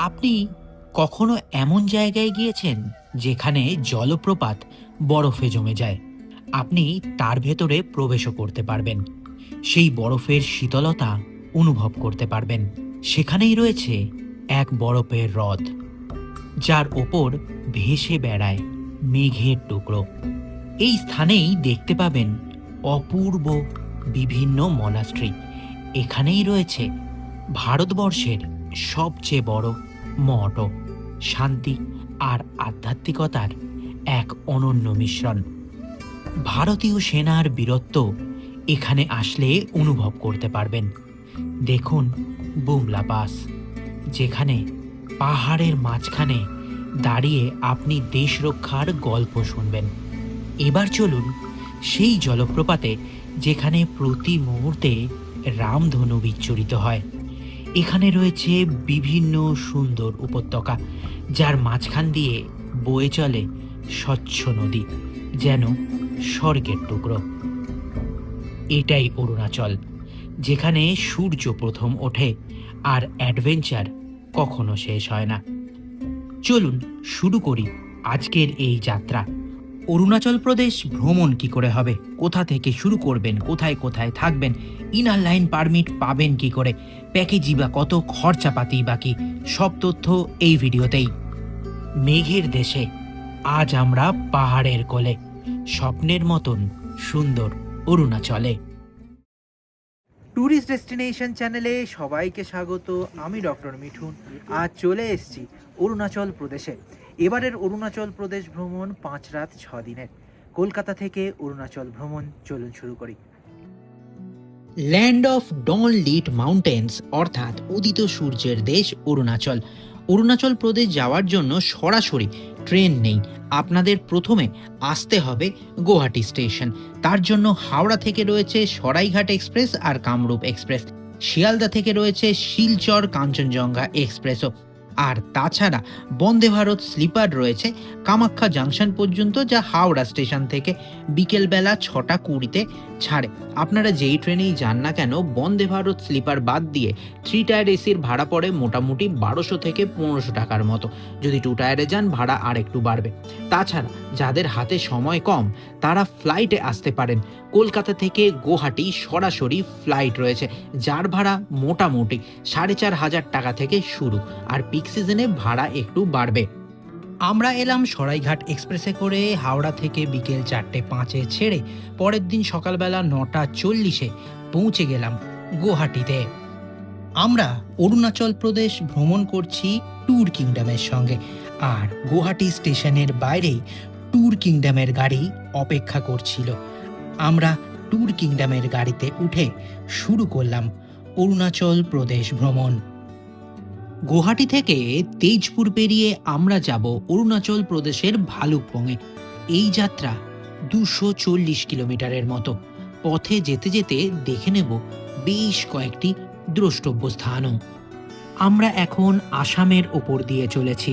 আপনি কখনো এমন জায়গায় গিয়েছেন যেখানে জলপ্রপাত বরফে জমে যায়? আপনি তার ভেতরে প্রবেশও করতে পারবেন, সেই বরফের শীতলতা অনুভব করতে পারবেন। সেখানেই রয়েছে এক বরফের হ্রদ, যার ওপর ভেসে বেড়ায় মেঘের টুকরো। এই স্থানেই দেখতে পাবেন অপূর্ব বিভিন্ন মনাস্ট্রি। এখানেই রয়েছে ভারতবর্ষের সবচেয়ে বড় মঠও। শান্তি আর আধ্যাত্মিকতার এক অনন্য মিশ্রণ। ভারতীয় সেনার বীরত্ব এখানে আসলে অনুভব করতে পারবেন। দেখুন বুমলা পাস, যেখানে পাহাড়ের মাঝখানে দাঁড়িয়ে আপনি দেশ রক্ষার গল্প শুনবেন। এবার চলুন সেই জলপ্রপাতে, যেখানে প্রতি মুহূর্তে রামধনু বিচ্ছুরিত হয়। এখানে রয়েছে বিভিন্ন সুন্দর উপত্যকা, যার মাঝখান দিয়ে বয়ে চলে স্বচ্ছ নদী, যেন স্বর্গের টুকরো। এটাই অরুণাচল, যেখানে সূর্য প্রথম ওঠে আর অ্যাডভেঞ্চার কখনো শেষ হয় না। চলুন শুরু করি আজকের এই যাত্রা। অরুণাচল প্রদেশ ভ্রমণ কি করে হবে, কোথা থেকে শুরু করবেন, কোথায় কোথায় থাকবেন, ইনার লাইন পারমিট পাবেন কি করে, প্যাকেজই বা কত, খরচাপাতি বাকি, সব তথ্য এই ভিডিওতেই। মেঘের দেশে আজ আমরা পাহাড়ের কোলে, স্বপ্নের মতন সুন্দর অরুণাচলে। ট্যুরিস্ট ডেস্টিনেশন চ্যানেলে সবাইকে স্বাগত। আমি ডক্টর মিঠুন। আজ চলে এসেছি অরুণাচল প্রদেশে। এবারের অরুণাচল প্রদেশ ভ্রমণ 5 রাত 6 দিনের। কলকাতা থেকে অরুণাচল ভ্রমণ চলুন শুরু করি। Land of dawn lit mountains, অর্থাৎ উদিত সূর্যের দেশ অরুণাচল। অরুণাচল প্রদেশ যাওয়ার জন্য সরাসরি ট্রেন নেই, আপনাদের প্রথমে আসতে হবে গুয়াহাটি স্টেশন। তার জন্য হাওড়া থেকে রয়েছে সরাইঘাট এক্সপ্রেস আর কামরূপ এক্সপ্রেস। শিয়ালদা থেকে রয়েছে শিলচর কাঞ্চনজঙ্ঘা এক্সপ্রেসও। আর তাছাড়া বন্দে ভারত স্লিপার রয়েছে কামাখ্যা জাংশন পর্যন্ত, যা হাওড়া স্টেশন থেকে বিকেলবেলা 6টা 20-তে ছাড়ে। আপনারা যেই ট্রেনেই যান না কেন, বন্দে ভারত স্লিপার বাদ দিয়ে 3 টায়ার এসির ভাড়া পড়ে মোটামুটি 1200 থেকে 1500 টাকার মতো। যদি 2 টায়ারে যান ভাড়া আর একটু বাড়বে। তাছাড়া যাদের হাতে সময় কম, তারা ফ্লাইটে আসতে পারেন। কলকাতা থেকে গুয়াহাটি সরাসরি ফ্লাইট রয়েছে, যার ভাড়া মোটামুটি 4500 টাকা থেকে শুরু, আর পিক সিজনে ভাড়া একটু বাড়বে। আমরা এলাম সরাইঘাট এক্সপ্রেসে করে হাওড়া থেকে বিকেল 4:05 ছেড়ে পরের দিন সকালবেলা 9:40 পৌঁছে গেলাম গুয়াহাটিতে। আমরা অরুণাচল প্রদেশ ভ্রমণ করছি ট্যুর কিংডমের সঙ্গে, আর গুয়াহাটি স্টেশনের বাইরেই ট্যুর কিংডমের গাড়ি অপেক্ষা করছিল। আমরা ট্যুর কিংডমের গাড়িতে উঠে শুরু করলাম অরুণাচল প্রদেশ ভ্রমণ। গুয়াহাটি থেকে তেজপুর পেরিয়ে আমরা যাব অরুণাচল প্রদেশের ভালুকপংয়ে। এই যাত্রা 240 কিলোমিটারের মতো। পথে যেতে যেতে দেখে নেব বেশ কয়েকটি দ্রষ্টব্য স্থানও। আমরা এখন আসামের ওপর দিয়ে চলেছি।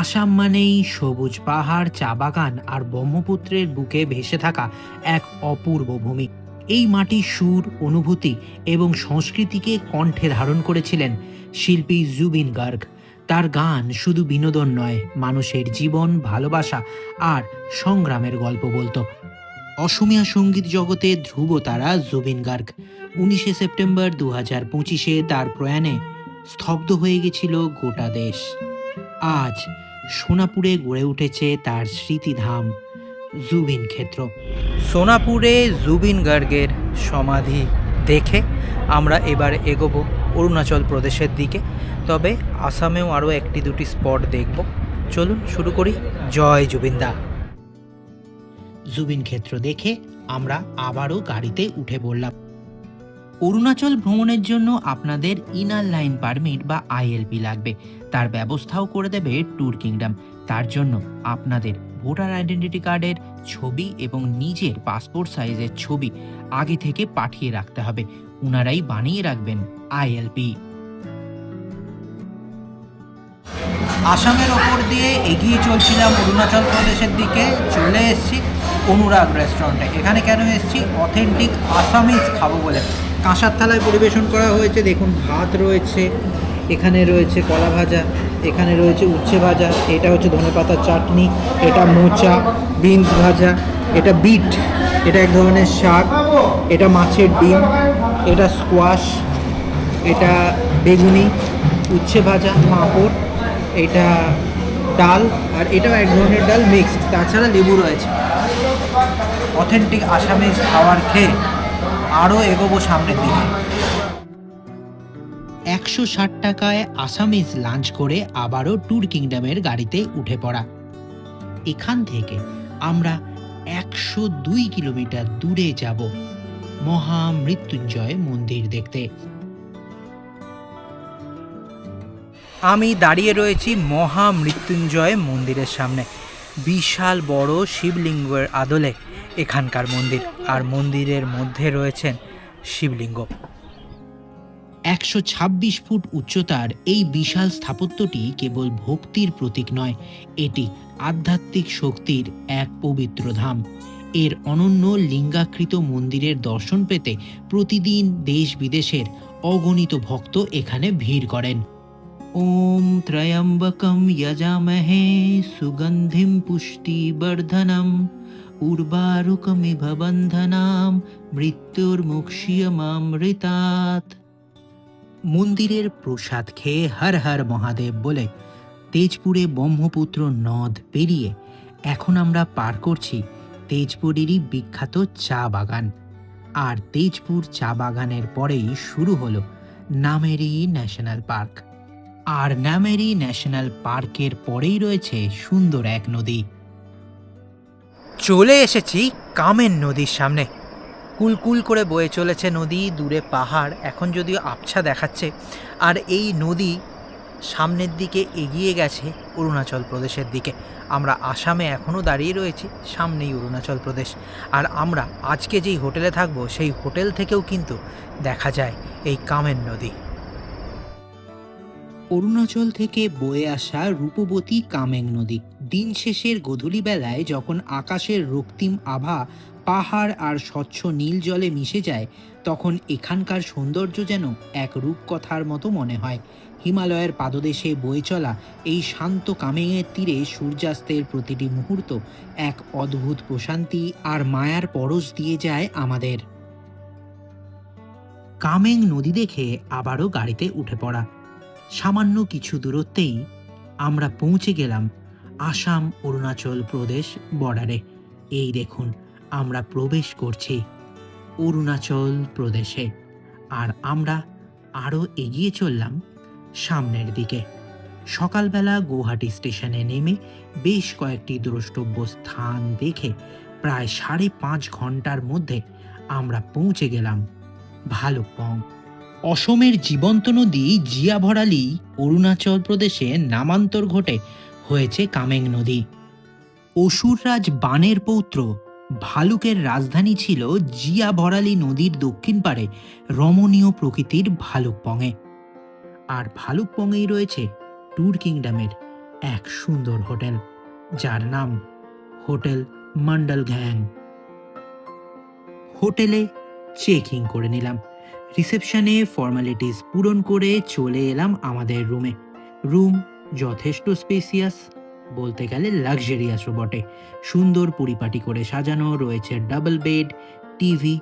আসাম মানেই সবুজ পাহাড়, চা বাগান আর ব্রহ্মপুত্রের বুকে ভেসে থাকা এক অপূর্ব ভূমি। এই মাটির সুর, অনুভূতি এবং সংস্কৃতিকে কণ্ঠে ধারণ করেছিলেন শিল্পী জুবিন গার্গ। তার গান শুধু বিনোদন নয়, মানুষের জীবন, ভালোবাসা আর সংগ্রামের গল্প বলতো। অসমীয়া সঙ্গীত জগতে ধ্রুবতারা জুবিন গার্গ। 19শে সেপ্টেম্বর 2025 তার প্রয়াণে স্তব্ধ হয়ে গেছিল গোটা দেশ। আজ সোনাপুরে গড়ে উঠেছে তার স্মৃতিধাম জুবিন ক্ষেত্র। সোনাপুরে জুবিন গার্গের সমাধি দেখে আমরা এবার এগোবো অরুণাচল প্রদেশের দিকে। তবে আসামেও আরও 1-2টি স্পট দেখব। চলুন শুরু করি। জয় জুবিনদা। জুবিন ক্ষেত্র দেখে আমরা আবারও গাড়িতে উঠে পড়লাম। অরুণাচল ভ্রমণের জন্য আপনাদের ইনার লাইন পারমিট বা আইএলপি লাগবে। তার ব্যবস্থাও করে দেবে ট্যুর কিংডম। তার জন্য আপনাদের ভোটার আইডেন্টিটি কার্ডের ছবি এবং নিজের পাসপোর্ট সাইজের ছবি আগে থেকে পাঠিয়ে রাখতে হবে। উনারাই বানিয়ে রাখবেন আইএলপি। আসামের ওপর দিয়ে এগিয়ে চলছিলাম অরুণাচল প্রদেশের দিকে। চলে এসেছি অনুরাগ রেস্টুরেন্টে। এখানে কেন এসেছি? অথেন্টিক আসামিজ খাবো বলে। কাঁসার থালায় পরিবেশন করা হয়েছে। দেখুন, ভাত রয়েছে, এখানে রয়েছে কলা ভাজা, এখানে রয়েছে উচ্ছে ভাজা, এটা হচ্ছে ধনেপাতার চাটনি, এটা মোচা, বিনস ভাজা, এটা বিট, এটা এক ধরনের শাক, এটা মাছের ডিম, এটা স্কোয়াশ, এটা বেগুনি, উচ্ছে ভাজা, পাঁপড়, এটা ডাল, আর এটাও এক ধরনের ডাল মিক্সড, তাছাড়া লেবু রয়েছে। অথেন্টিক আসামিজ খাবার খেয়ে আরও এগোবো সামনের দিকে। 160 টাকায় আসামিজ লাঞ্চ করে আবারও ট্যুর কিংডমের গাড়িতে উঠে পড়া। এখান থেকে আমরা 102 কিলোমিটার দূরে যাব মহামৃত্যুঞ্জয় মন্দির দেখতে। আমি দাঁড়িয়ে রয়েছি মহামৃত্যুঞ্জয় মন্দিরের সামনে। বিশাল বড় শিবলিঙ্গের আদলে এখানকার মন্দির, আর মন্দিরের মধ্যে রয়েছেন শিবলিঙ্গ। 126 ফুট উচ্চতার এই বিশাল স্থাপত্যটি কেবল ভক্তির প্রতীক নয়, এটি আধ্যাত্মিক শক্তির এক পবিত্র ধাম। এর অনন্য লিঙ্গাকৃত মন্দিরের দর্শন পেতে প্রতিদিন দেশ বিদেশের অগণিত ভক্ত এখানে ভিড় করেন। ওম ত্রয়ম্বকম যজামহে সুগন্ধিম পুষ্টিবর্ধনম উর্বারুকমিভ বন্ধনাম মৃত্যুর্মুক্ষীয়মামৃতাৎ। মন্দিরের প্রসাদ খেয়ে হর হর মহাদেব বলে তেজপুরে ব্রহ্মপুত্র নদ পেরিয়ে এখন আমরা পার করছি তেজপুরেরই বিখ্যাত চা বাগান। আর তেজপুর চা বাগানের পরেই শুরু হলো নামেরি ন্যাশনাল পার্ক। আর নামেরি ন্যাশনাল পার্কের পরেই রয়েছে সুন্দর এক নদী। চলে এসেছি কামের নদীর সামনে। কুলকুল করে বয়ে চলেছে নদী, দূরে পাহাড়, এখন যদিও আবছা দেখাচ্ছে। আর এই নদী সামনের দিকে এগিয়ে গেছে অরুণাচল প্রদেশের দিকে। আমরা আসামে এখনও দাঁড়িয়ে রয়েছি, সামনেই অরুণাচল প্রদেশ। আর আমরা আজকে যেই হোটেলে থাকবো সেই হোটেল থেকেও কিন্তু দেখা যায় এই কামের নদী। অরুণাচল থেকে বয়ে আসা রূপবতী কামেং নদী দিন শেষের গধূলি বেলায় যখন আকাশের রক্তিম আভা পাহাড় আর স্বচ্ছ নীল জলে মিশে যায়, তখন এখানকার সৌন্দর্য যেন এক রূপকথার মতো মনে হয়। হিমালয়ের পাদদেশে বয়ে চলা এই শান্ত কামেংয়ের তীরে সূর্যাস্তের প্রতিটি মুহূর্ত এক অদ্ভুত প্রশান্তি আর মায়ার পরশ দিয়ে যায় আমাদের। কামেং নদী দেখে আবারও গাড়িতে উঠে পড়া। সামান্য কিছু দূরত্বেই আমরা পৌঁছে গেলাম আসাম অরুণাচল প্রদেশ বর্ডারে। এই দেখুন, আমরা প্রবেশ করছি অরুণাচল প্রদেশে। আর আমরা আরও এগিয়ে চললাম সামনের দিকে। সকালবেলা গৌহাটি স্টেশনে নেমে বেশ কয়েকটি দ্রষ্টব্য স্থান দেখে প্রায় 5.5 ঘন্টার মধ্যে আমরা পৌঁছে গেলাম ভালুকপং। অসমের জীবন্ত নদী জিয়া ভরালি অরুণাচল প্রদেশে নামান্তর ঘটে হয়েছে কামেং নদী। অসুররাজ বানের পৌত্র ভালুকের রাজধানী ছিল জিয়া ভরালি নদীর দক্ষিণ পারে রমণীয় প্রকৃতির ভালুকপংয়ে। আর ভালুকপংয়েই রয়েছে ট্যুর কিংডমের এক সুন্দর হোটেল, যার নাম হোটেল মন্ডল ঘ্যাং। হোটেলে চেক ইন করে নিলাম, রিসেপশনে ফর্মালিটিস পূরণ করে চলে এলাম আমাদের রুমে। রুম যথেষ্ট স্পেসিয়াস, বলতে গেলে লাক্সারিয়াসও বটে। সুন্দর পরিপাটি করে সাজানো রয়েছে ডাবল বেড, টিভি,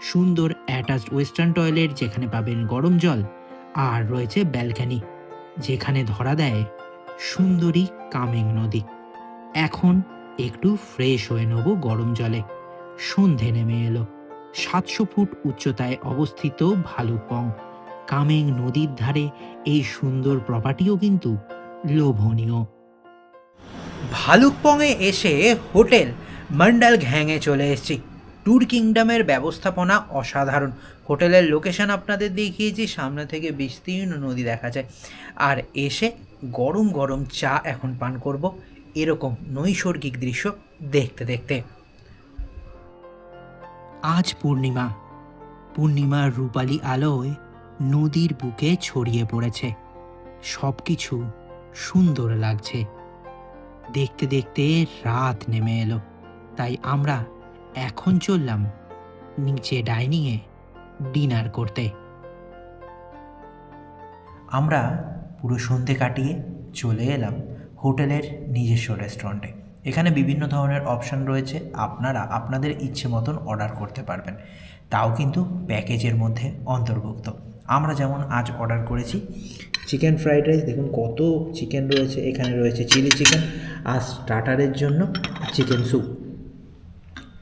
সুন্দর অ্যাটাচড ওয়েস্টার্ন টয়লেট যেখানে পাবেন গরম জল, আর রয়েছে ব্যালকনি যেখানে ধরা দেয় সুন্দরী কামেং নদী। এখন একটু ফ্রেশ হয়ে নেব গরম জলে। সন্ধে নেমে এলো। 700 ফুট উচ্চতায় অবস্থিত ভালুকপং কামেং নদীর ধারে এই সুন্দর প্রপার্টিও কিন্তু লোভনীয়। ভালুকপংয়ে এসে হোটেল মন্ডল ঘ্যাংয়ে চলে এসেছি। ট্যুর কিংডমের ব্যবস্থাপনা অসাধারণ। হোটেলের লোকেশন আপনাদের দেখিয়েছি, সামনে থেকে বিস্তীর্ণ নদী দেখা যায়। আর এসে গরম গরম চা এখন পান করব এরকম নৈসর্গিক দৃশ্য দেখতে দেখতে। আজ পূর্ণিমার রূপালী আলোয় নদীর বুকে ছড়িয়ে পড়েছে। সবকিছু সুন্দর লাগছে। দেখতে দেখতে রাত নেমে এলো, তাই আমরা এখন চললাম নিচে ডাইনিংয়ে ডিনার করতে। আমরা পুরো সন্ধে কাটিয়ে চলে এলাম হোটেলের নিজস্ব রেস্টুরেন্টে। এখানে বিভিন্ন ধরনের অপশান রয়েছে, আপনারা আপনাদের ইচ্ছে মতন অর্ডার করতে পারবেন, তাও কিন্তু প্যাকেজের মধ্যে অন্তর্ভুক্ত। আমরা যেমন আজ অর্ডার করেছি চিকেন ফ্রাইড রাইস, দেখুন কত চিকেন রয়েছে, এখানে রয়েছে চিলি চিকেন, আর স্টার্টারের জন্য চিকেন স্যুপ।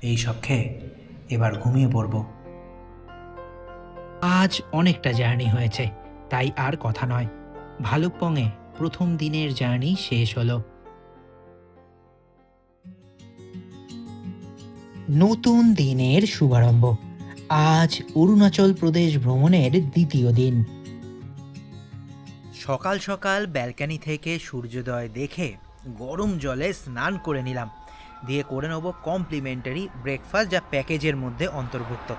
এই সব খেয়ে এবার ঘুমিয়ে পড়ব। আজ অনেকটা জার্নি হয়েছে, তাই আর কথা নয়, ভালুকপংয়ে প্রথম দিনের জার্নি শেষ হলো। নতুন দিনের শুভারম্ভ। আজ অরুণাচল প্রদেশ ভ্রমণের দ্বিতীয় দিন। সকাল সকাল ব্যালকানি থেকে সূর্যোদয় দেখে গরম জলে স্নান করে নিলাম, দিয়ে করে নেব কমপ্লিমেন্টারি ব্রেকফাস্ট, যা প্যাকেজের মধ্যে অন্তর্ভুক্ত।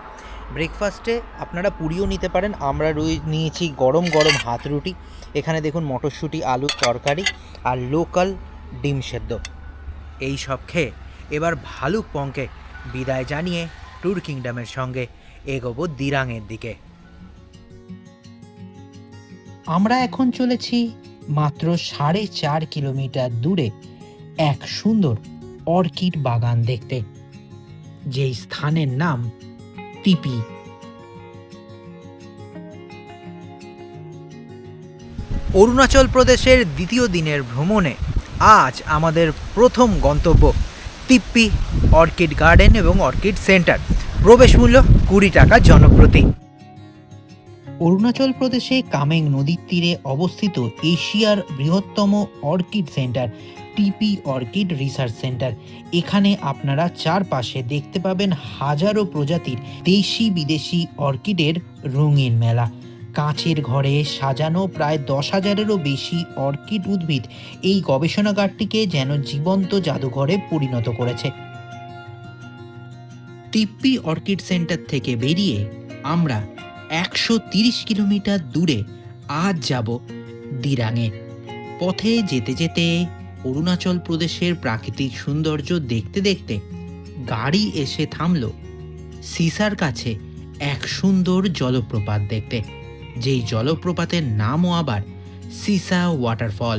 ব্রেকফাস্টে আপনারা পুরিও নিতে পারেন, আমরা নিয়েছি গরম গরম হাত রুটি, এখানে দেখুন মটরশুঁটি আলুর তরকারি আর লোকাল ডিম সেদ্ধ। এই সব খেয়ে এবার ভালুকপংকে বিদায় জানিয়ে ট্যুর কিংডমের সঙ্গে এগোবো দিরাংয়ের দিকে। আমরা এখন চলেছি মাত্র 4.5 কিলোমিটার দূরে এক সুন্দর অর্কিড বাগান দেখতে, যেই স্থানের নাম টিপি। অরুণাচল প্রদেশের দ্বিতীয় দিনের ভ্রমণে আজ আমাদের প্রথম গন্তব্য টিপ্পি অর্কিড গার্ডেন এবং অর্কিড সেন্টার। প্রবেশ মূল্য 20 টাকা জনপ্রতি। অরুণাচল প্রদেশে কামেং নদীর তীরে অবস্থিত এশিয়ার বৃহত্তম অর্কিড সেন্টার টিপি অর্কিড রিসার্চ সেন্টার। এখানে আপনারা চারপাশে দেখতে পাবেন হাজারো প্রজাতির দেশি বিদেশি অর্কিডের রঙিন মেলা। কাঁচের ঘরে সাজানো প্রায় 10,000-এরও বেশি অর্কিড উদ্ভিদ এই গবেষণাগারটিকে যেন জীবন্ত জাদুঘরে পরিণত করেছে। টিপ্পি অর্কিড সেন্টার থেকে বেরিয়ে আমরা 130 কিলোমিটার দূরে আজ যাব দিরাংয়ে। পথে যেতে যেতে অরুণাচল প্রদেশের প্রাকৃতিক সৌন্দর্য দেখতে দেখতে গাড়ি এসে থামল সিসার কাছে এক সুন্দর জলপ্রপাত দেখতে, যেই জলপ্রপাতের নামও আবার সিসা ওয়াটারফল।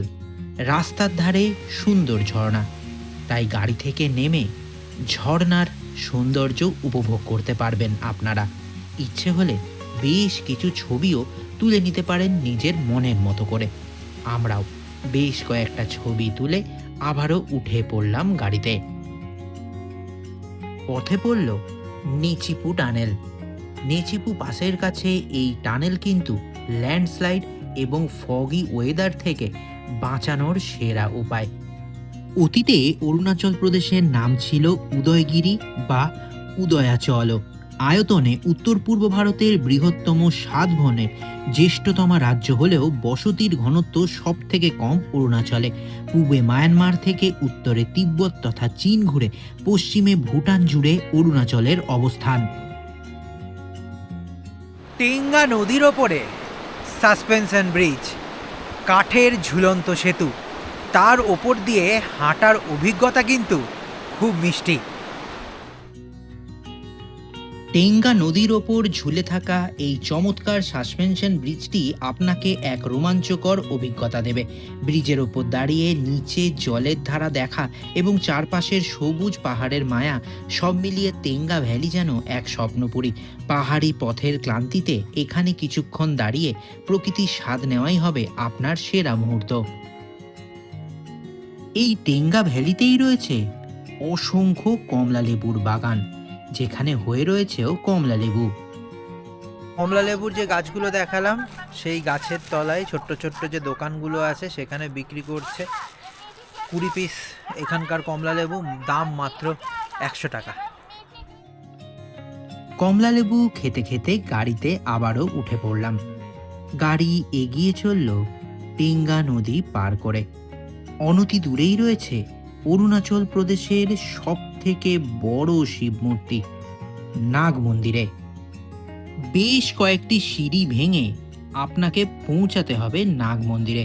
রাস্তার ধারে সুন্দর ঝর্ণা, তাই গাড়ি থেকে নেমে ঝর্ণার সৌন্দর্য উপভোগ করতে পারবেন আপনারা। ইচ্ছে হলে বেশ কিছু ছবিও তুলে নিতে পারেন নিজের মনের মতো করে। আমরাও বেশ কয়েকটা ছবি তুলে আবারও উঠে পড়লাম গাড়িতে। পথে পড়ল নেচিপু টানেল। নেচিপু পাসের কাছে এই টানেল কিন্তু ল্যান্ডস্লাইড এবং ফগি ওয়েদার থেকে বাঁচানোর সেরা উপায়। অতীতে অরুণাচল প্রদেশের নাম ছিল উদয়গিরি বা উদয়াচল। আয়তনে উত্তর পূর্ব ভারতের বৃহত্তম 7 বনের জ্যেষ্ঠতম রাজ্য হলেও বসতির ঘনত্ব সব থেকে কম অরুণাচলে। পূবে মায়ানমার থেকে উত্তরে তিব্বত তথা চীন ঘুরে পশ্চিমে ভুটান জুড়ে অরুণাচলের অবস্থান। টেঙ্গা নদীর ওপরে সাসপেনশন ব্রিজ, কাঠের ঝুলন্ত সেতু, তার ওপর দিয়ে হাঁটার অভিজ্ঞতা কিন্তু খুব মিষ্টি। টেঙ্গা নদীর ওপর ঝুলে থাকা এই চমৎকার সাসপেনশন ব্রিজটি আপনাকে এক রোমাঞ্চকর অভিজ্ঞতা দেবে। ব্রিজের ওপর দাঁড়িয়ে নিচে জলের ধারা দেখা এবং চারপাশের সবুজ পাহাড়ের মায়া, সব মিলিয়ে টেঙ্গা ভ্যালি যেন এক স্বপ্নপুরী। পাহাড়ি পথের ক্লান্তিতে এখানে কিছুক্ষণ দাঁড়িয়ে প্রকৃতির স্বাদ নেওয়াই হবে আপনার সেরা মুহূর্ত। এই টেঙ্গা ভ্যালিতেই রয়েছে অসংখ্য কমলা লেবুর বাগান, যেখানে হয়ে রয়েছেও কমলা লেবু। কমলা লেবুর যে গাছগুলো দেখালাম, সেই গাছের তলায় ছোট্ট ছোট্ট যে দোকানগুলো আছে সেখানে বিক্রি করছে 20 পিস এখানকার কমলা লেবু, দাম মাত্র 100 টাকা। কমলা লেবু খেতে খেতে গাড়িতে আবারও উঠে পড়লাম। গাড়ি এগিয়ে চলল টেঙ্গা নদী পার করে। অনতি দূরেই রয়েছে অরুণাচল প্রদেশের সব থেকে বড় শিব মূর্তি নাগ মন্দিরে। বেশ কয়েকটি সিঁড়ি ভেঙে আপনাকে পৌঁছাতে হবে নাগ মন্দিরে।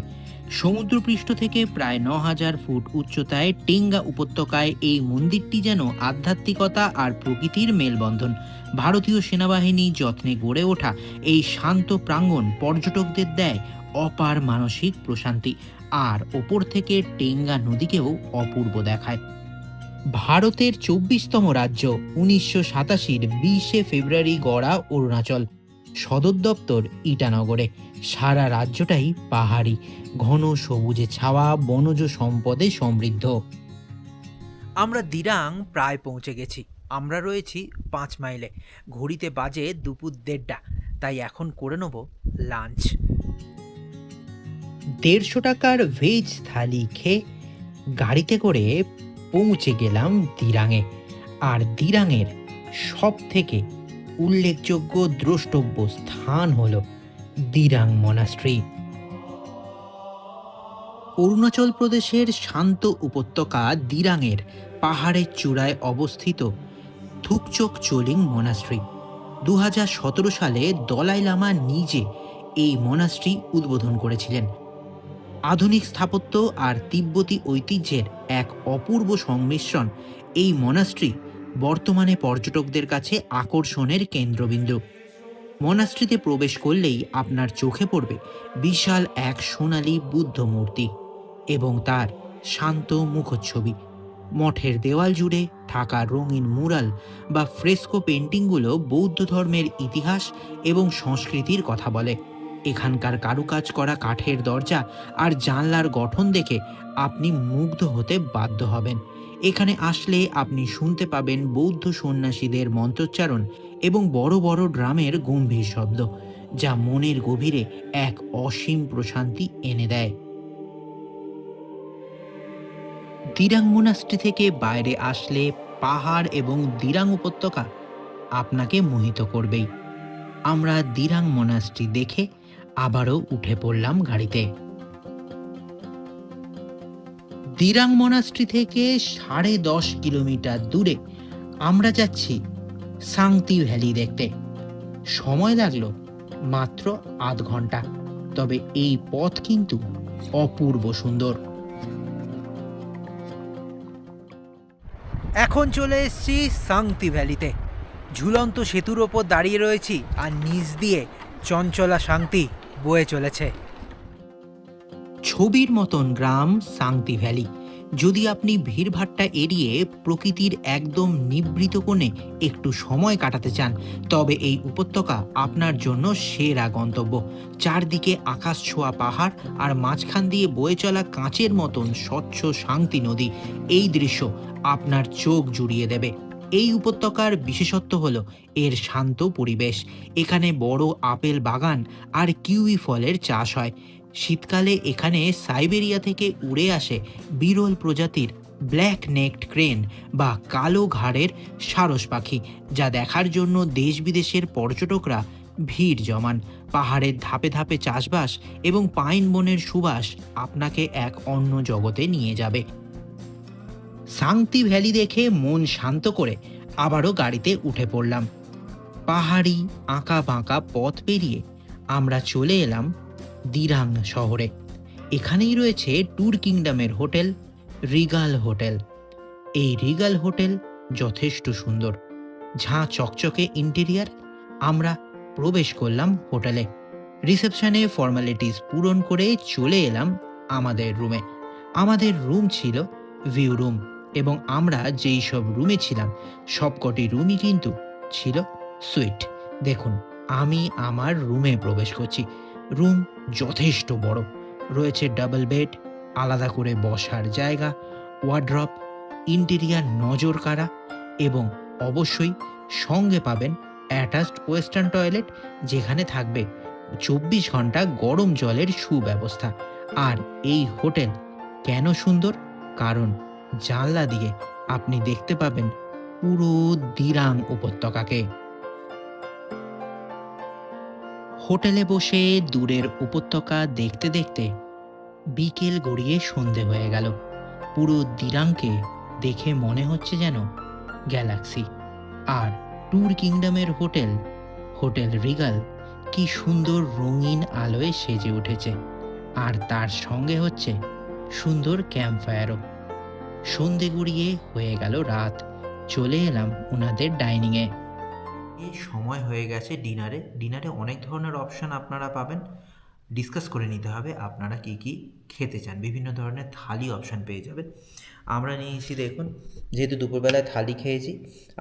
সমুদ্রপৃষ্ঠ থেকে প্রায় 9,000 ফুট উচ্চতায় টেঙ্গা উপত্যকায় এই মন্দিরটি যেন আধ্যাত্মিকতা আর প্রকৃতির মেলবন্ধন। ভারতীয় সেনাবাহিনী যত্নে গড়ে ওঠা এই শান্ত প্রাঙ্গণ পর্যটকদের দেয় অপার মানসিক প্রশান্তি, আর ওপর থেকে টেঙ্গা নদীকেও অপূর্ব দেখায়। ভারতের ২৪তম রাজ্য, ১৯৮৭-র ২০শে ফেব্রুয়ারি গড়া অরুণাচল। সদর দপ্তর ইটানগরে। সারা রাজ্যটাই পাহাড়ি, ঘন সবুজে ছাওয়া, বনজ সম্পদে সমৃদ্ধ। আমরা দিরাং প্রায় পৌঁছে গেছি। আমরা রয়েছি ৫ মাইলে। ঘড়িতে বাজে দুপুর ১:৩০, তাই এখন করে নেব লাঞ্চ। ১৫০ টাকার ভেজ থালি খেয়ে গাড়িতে করে পৌঁছে গেলাম দিরাঙে। আর দিরাঙের সব থেকে উল্লেখযোগ্য দ্রষ্টব্য স্থান হল দিরাং মনাস্ট্রি। অরুণাচল প্রদেশের শান্ত উপত্যকা দিরাঙের পাহাড়ের চূড়ায় অবস্থিত থুকচোক চোলিং মনাস্ট্রি। ২০১৭ সালে দলাই লামা নিজে এই মনাস্ট্রি উদ্বোধন করেছিলেন। আধুনিক স্থাপত্য আর তিব্বতী ঐতিহ্যের এক অপূর্ব সংমিশ্রণ এই মনাস্ট্রি বর্তমানে পর্যটকদের কাছে আকর্ষণের কেন্দ্রবিন্দু। মনাস্ট্রিতে প্রবেশ করলেই আপনার চোখে পড়বে বিশাল এক সোনালী বুদ্ধ মূর্তি এবং তার শান্ত মুখচ্ছবি। মঠের দেওয়াল জুড়ে থাকা রঙিন মুরাল বা ফ্রেস্কো পেন্টিংগুলো বৌদ্ধ ধর্মের ইতিহাস এবং সংস্কৃতির কথা বলে। এখানকার কারুকাজ করা কাঠের দরজা আর জানলার গঠন দেখে আপনি মুগ্ধ হতে বাধ্য হবেন। এখানে আসলে আপনি শুনতে পাবেন বৌদ্ধ সন্ন্যাসীদের মন্ত্রোচ্চারণ এবং বড় বড় ড্রামের গম্ভীর শব্দ, যা মনের গভীরে এক অসীম প্রশান্তি এনে দেয়। দিরাং মোনাস্ট্রি থেকে বাইরে আসলে পাহাড় এবং দিরাং উপত্যকা আপনাকে মোহিত করবেই। আমরা দিরাং মোনাস্ট্রি দেখে আবারও উঠে পড়লাম গাড়িতে। দিরাং মোনাস্ট্রি থেকে ১০.৫ কিলোমিটার দূরে আমরা যাচ্ছি সাংতি ভ্যালি দেখতে। সময় লাগলো মাত্র আধ ঘন্টা, তবে এই পথ কিন্তু অপূর্ব সুন্দর। এখন চলে এসেছি সাংতি ভ্যালিতে। ঝুলন্ত সেতুর ওপর দাঁড়িয়ে রয়েছি আর নিচ দিয়ে চঞ্চলা শান্তি বয়ে চলেছে। ছবির মতন গ্রাম সাংতি ভ্যালি। যদি আপনি ভিড়ভাট্টা এড়িয়ে প্রকৃতির একদম নিভৃত কোণে একটু সময় কাটাতে চান, তবে এই উপত্যকা আপনার জন্য সেরা গন্তব্য। চারদিকে আকাশ ছোঁয়া পাহাড় আর মাঝখান দিয়ে বয়ে চলা কাঁচের মতন স্বচ্ছ শান্তি নদী। এই দৃশ্য আপনার চোখ জুড়িয়ে দেবে। এই উপত্যকার বিশেষত্ব হলো এর শান্ত পরিবেশ। এখানে বড় আপেল বাগান আর কিউই ফলের চাষ হয়। শীতকালে এখানে সাইবেরিয়া থেকে উড়ে আসে বিরল প্রজাতির ব্ল্যাক নেকড ক্রেন বা কালো ঘাড়ের সারস পাখি, যা দেখার জন্য দেশ বিদেশের পর্যটকরা ভিড় জমান। পাহাড়ের ধাপে ধাপে চাষবাস এবং পাইন বনের সুবাস আপনাকে এক অন্য জগতে নিয়ে যাবে। সাংতি ভ্যালি দেখে মন শান্ত করে আবারও গাড়িতে উঠে পড়লাম। পাহাড়ি আঁকা বাঁকা পথ পেরিয়ে আমরা চলে এলাম দিরাং শহরে। এখানেই রয়েছে ট্যুর কিংডমের হোটেল রিগাল হোটেল। এই রিগাল হোটেল যথেষ্ট সুন্দর, ঝাঁ চকচকে ইন্টেরিয়ার। আমরা প্রবেশ করলাম হোটেলে। রিসেপশনে ফর্মালিটিস পূরণ করে চলে এলাম আমাদের রুমে। আমাদের রুম ছিল ভিউ রুম, এবং আমরা যেই সব রুমে ছিলাম সবকটি রুমই কিন্তু ছিল সুইট। দেখুন, আমি আমার রুমে প্রবেশ করছি। রুম যথেষ্ট বড়, রয়েছে ডাবল বেড, আলাদা করে বসার জায়গা, ওয়ার্ড্রপ, ইন্টেরিয়ার নজর কাড়া, এবং অবশ্যই সঙ্গে পাবেন অ্যাটাচড ওয়েস্টার্ন টয়লেট, যেখানে থাকবে ২৪ ঘন্টা গরম জলের সুব্যবস্থা। আর এই হোটেল কেন সুন্দর? কারণ জানলা দিয়ে আপনি দেখতে পাবেন পুরো দিরাং উপত্যকাকে। হোটেলে বসে দূরের উপত্যকা দেখতে দেখতে বিকেল গড়িয়ে সন্ধে হয়ে গেল। পুরো দিরাংকে দেখে মনে হচ্ছে যেন গ্যালাক্সি। আর ট্যুর কিংডমের হোটেল হোটেল রিগাল কি সুন্দর রঙিন আলোয় সেজে উঠেছে, আর তার সঙ্গে হচ্ছে সুন্দর ক্যাম্পফায়ারও। সন্ধে গড়িয়ে হয়ে গেল রাত। চলে এলাম ওনাদের ডাইনিংয়ে। এই সময় হয়ে গেছে ডিনারে। ডিনারে অনেক ধরনের অপশান আপনারা পাবেন। ডিসকাস করে নিতে হবে আপনারা কী কী খেতে চান। বিভিন্ন ধরনের থালি অপশান পেয়ে যাবেন। আমরা নিয়েছি, দেখুন, যেহেতু দুপুরবেলায় থালি খেয়েছি,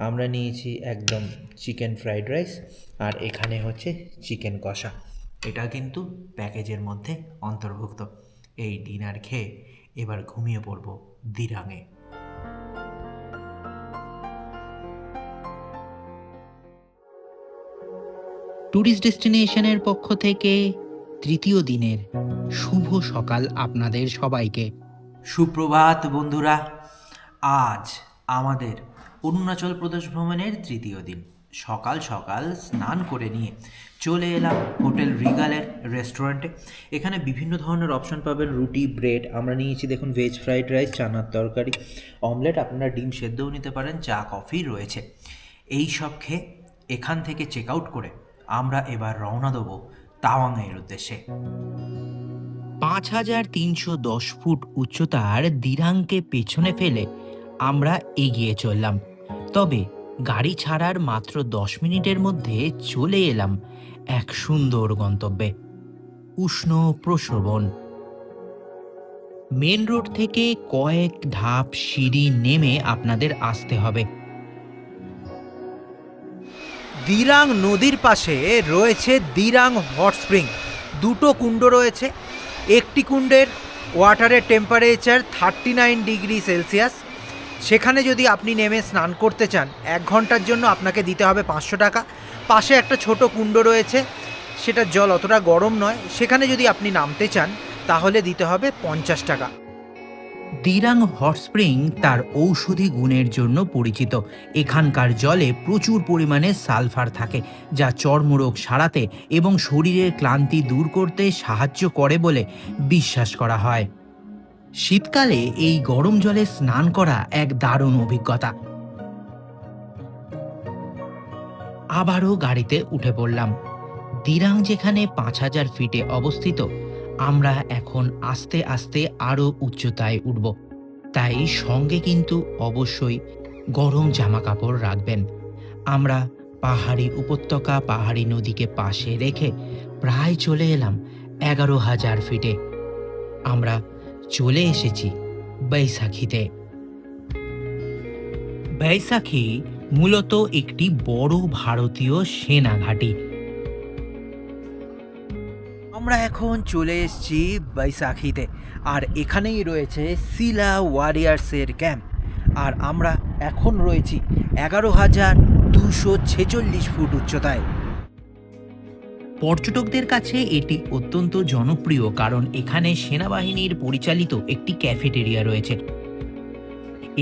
আমরা নিয়েছি একদম চিকেন ফ্রাইড রাইস, আর এখানে হচ্ছে চিকেন কষা। এটা কিন্তু প্যাকেজের মধ্যে অন্তর্ভুক্ত। এই ডিনার খেয়ে এবার ঘুমিয়ে পড়ব দিরাঙে। ট্যুরিস্ট ডেস্টিনেশনের পক্ষ থেকে তৃতীয় দিনের শুভ সকাল আপনাদের সবাইকে। সুপ্রভাত বন্ধুরা, আজ আমাদের অরুণাচল প্রদেশ ভ্রমণের তৃতীয় দিন। সকাল সকাল স্নান করে নিয়ে চলে এলাম হোটেল রিগালের রেস্টুরেন্টে। এখানে বিভিন্ন ধরনের অপশন পাবেন, রুটি, ব্রেড। আমরা নিয়েছি দেখুন ভেজ ফ্রাইড রাইস, চানার তরকারি, অমলেট, আপনারা ডিম সেদ্ধও নিতে পারেন, চা কফি রয়েছে। এই সব খেয়ে এখান থেকে চেক আউট করে আমরা এবার রওনা দেবো তাওয়াংয়ের উদ্দেশ্যে। 5310 ফুট উচ্চতার দিরাংকে পেছনে ফেলে আমরা এগিয়ে চললাম। তবে গাড়ি ছাড়ার মাত্র 10 মিনিটের মধ্যে চলে এলাম এক সুন্দর গন্তব্যে, উষ্ণ প্রসবন। মেন রোড থেকে কয়েক ধাপ সিঁড়ি নেমে আপনাদের আসতে হবে। দিরাং নদীর পাশে রয়েছে দিরাং হট স্প্রিং। দুটো কুণ্ড রয়েছে। একটি কুণ্ডের ওয়াটারের টেম্পারেচার 39 ডিগ্রি সেলসিয়াস। সেখানে যদি আপনি নেমে স্নান করতে চান 1 ঘন্টার জন্য আপনাকে দিতে হবে 500 টাকা। পাশে একটা ছোট কুণ্ড রয়েছে, সেটার জল অতটা গরম নয়, সেখানে যদি আপনি নামতে চান তাহলে দিতে হবে 50 টাকা। দিরাং হট স্প্রিং তার ঔষধি গুণের জন্য পরিচিত। এখানকার জলে প্রচুর পরিমাণে সালফার থাকে, যা চর্মরোগ সারাতে এবং শরীরের ক্লান্তি দূর করতে সাহায্য করে বলে বিশ্বাস করা হয়। শীতকালে এই গরম জলে স্নান করা এক দারুণ অভিজ্ঞতা। আবারও গাড়িতে উঠে পড়লাম। দিরাং যেখানে 5000 ফিটে অবস্থিত, আমরা এখন আস্তে আস্তে আরও উচ্চতায় উঠব। তাই সঙ্গে কিন্তু অবশ্যই গরম জামা কাপড় রাখবেন। আমরা পাহাড়ি উপত্যকা, পাহাড়ি নদীকে পাশে রেখে প্রায় চলে এলাম 11000 ফিটে। আমরা চলে এসেছি বৈশাখীতে। বৈশাখী মূলত একটি বড় ভারতীয় সেনা ঘাঁটি। আমরা এখন চলে এসেছি বৈশাখীতে, আর এখানেই রয়েছে সিলা ওয়ারিয়ার্সের ক্যাম্প। আর আমরা এখন রয়েছি 11246 ফুট উচ্চতায়। পর্যটকদের কাছে এটি অত্যন্ত জনপ্রিয়, কারণ এখানে সেনাবাহিনীর পরিচালিত একটি ক্যাফেটেরিয়া রয়েছে।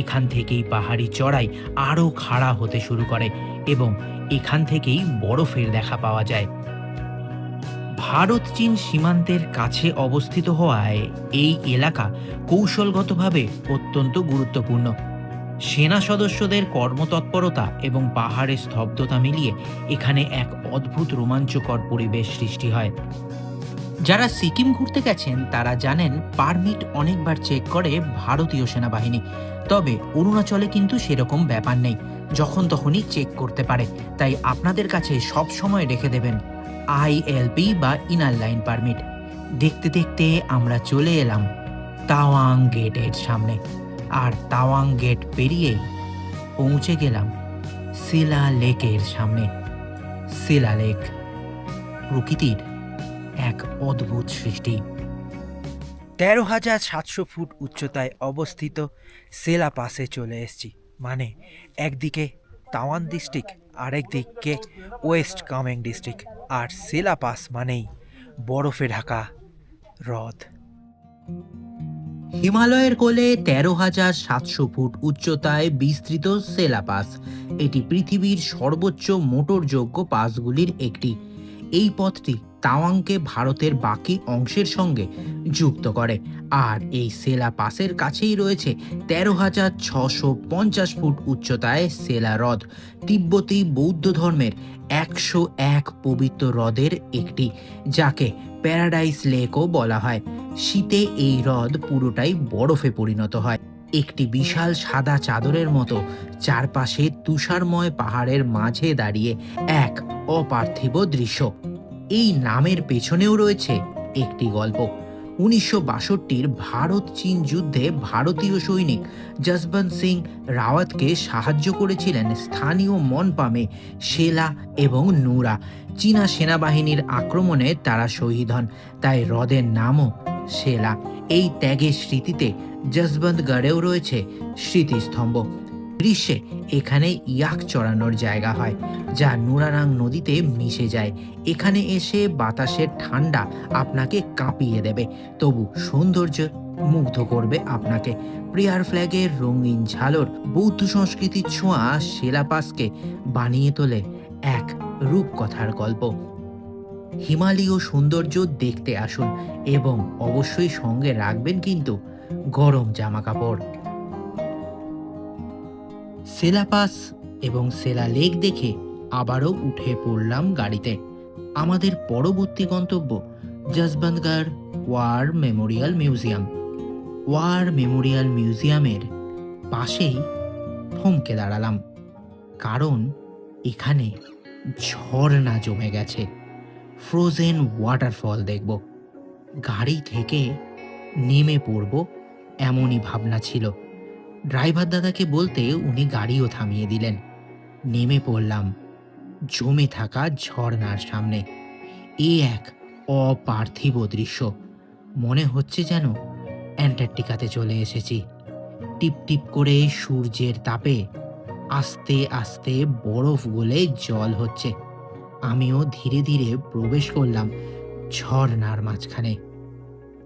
এখান থেকেই পাহাড়ি চড়াই আরও খাড়া হতে শুরু করে এবং এখান থেকেই বরফের দেখা পাওয়া যায়। ভারত চীন সীমান্তের কাছে অবস্থিত হওয়ায় এই এলাকা কৌশলগতভাবে অত্যন্ত গুরুত্বপূর্ণ। সেনা সদস্যদের কর্মতৎপরতা এবং পাহাড়ের স্তব্ধতা মিলিয়ে এখানে এক অদ্ভুত রোমাঞ্চকর পরিবেশ সৃষ্টি হয়। যারা সিকিম ঘুরতে গেছেন তারা জানেন পারমিট অনেকবার চেক করে ভারতীয় সেনাবাহিনী, তবে অরুণাচলে কিন্তু সেরকম ব্যাপার নেই, যখন তখনই চেক করতে পারে। তাই আপনাদের কাছে সব সময় রেখে দেবেন ILP বা ইনার লাইন পারমিট। দেখতে দেখতে আমরা চলে এলাম তাওয়াং গেটের সামনে, আর তাওয়াং গেট পেরিয়েই পৌঁছে গেলাম সিলা লেকের সামনে। সিলা লেক প্রকৃতির এক অদ্ভুত সৃষ্টি। 13,700 ফুট উচ্চতায় অবস্থিত সেলা পাসে চলে এসেছি। মানে একদিকে তাওয়ান ডিস্ট্রিক্ট, আরেকদিকে ওয়েস্ট কামেং ডিস্ট্রিক্ট। আর সেলা পাস মানেই বরফে ঢাকা হ্রদ। হিমালয়ের কোলে 13,700 ফুট উচ্চতায় বিস্তৃত সেলা পাস। এটি পৃথিবীর সর্বোচ্চ মোটরযোগ্য পাসগুলির একটি। এই পথটি তাওয়াংকে ভারতের বাকি অংশের সঙ্গে যুক্ত করে। আর এই সেলা পাসের কাছেই রয়েছে 13,650 ফুট উচ্চতায় সেলা হ্রদ, তিব্বতী বৌদ্ধ ধর্মের 101 পবিত্র হ্রদের একটি, যাকে প্যারাডাইস লেকও বলা হয়। শীতে এই হ্রদ পুরোটাই বরফে পরিণত হয়, একটি বিশাল সাদা চাদরের মতো। চারপাশে তুষারময় পাহাড়ের মাঝে দাঁড়িয়ে এক অপার্থিব দৃশ্য। এই নামের পেছনেও রয়েছে একটি গল্প। 1962-র ভারত চীন যুদ্ধে ভারতীয় সৈনিক যশবন্ত সিং রাওয়াতকে সাহায্য করেছিলেন স্থানীয় মনপামে শেলা এবং নুরা। চীনা সেনাবাহিনীর আক্রমণে তারা শহীদ হন, তাই হ্রদের নামও শেলা। এই ত্যাগের স্মৃতিতে যশবন্তগড়েও রয়েছে স্মৃতিস্তম্ভ। গ্রীষ্মে এখানে ইয়াক চড়ানোর জায়গা হয়, যা নুরানাং নদীতে মিশে যায়। এখানে এসে বাতাসের ঠান্ডা আপনাকে কাঁপিয়ে দেবে, তবু সৌন্দর্য মুগ্ধ করবে আপনাকে। প্রেয়ার ফ্ল্যাগের রঙিন ঝালর, বৌদ্ধ সংস্কৃতির ছোঁয়া শেলাপাসকে বানিয়ে তোলে এক রূপকথার গল্প। হিমালয় সৌন্দর্য দেখতে আসুন এবং অবশ্যই সঙ্গে রাখবেন কিন্তু গরম জামা কাপড়। সেলাপাস এবং সেলা লেক দেখে আবারও উঠে পড়লাম গাড়িতে। আমাদের পরবর্তী গন্তব্য Jaswantgarh war memorial museum. War memorial মিউজিয়ামের পাশেই থমকে দাঁড়ালাম, কারণ এখানে ঝর্ণা জমে গেছে। ফ্রোজেন ওয়াটারফল দেখব। গাড়ি থেকে নেমে পড়ব এমনই ভাবনা ছিল। ড্রাইভার দাদাকে বলতে উনি গাড়িও থামিয়ে দিলেন। নেমে পড়লাম জমে থাকা ঝর্ণার সামনে। এ এক অপার্থিব দৃশ্য, মনে হচ্ছে যেন অ্যান্টার্কটিকাতে চলে এসেছি। টিপ টিপ করে সূর্যের তাপে আস্তে আস্তে বরফ গলে জল হচ্ছে। আমিও ধীরে ধীরে প্রবেশ করলাম ঝর্ণার মাঝখানে।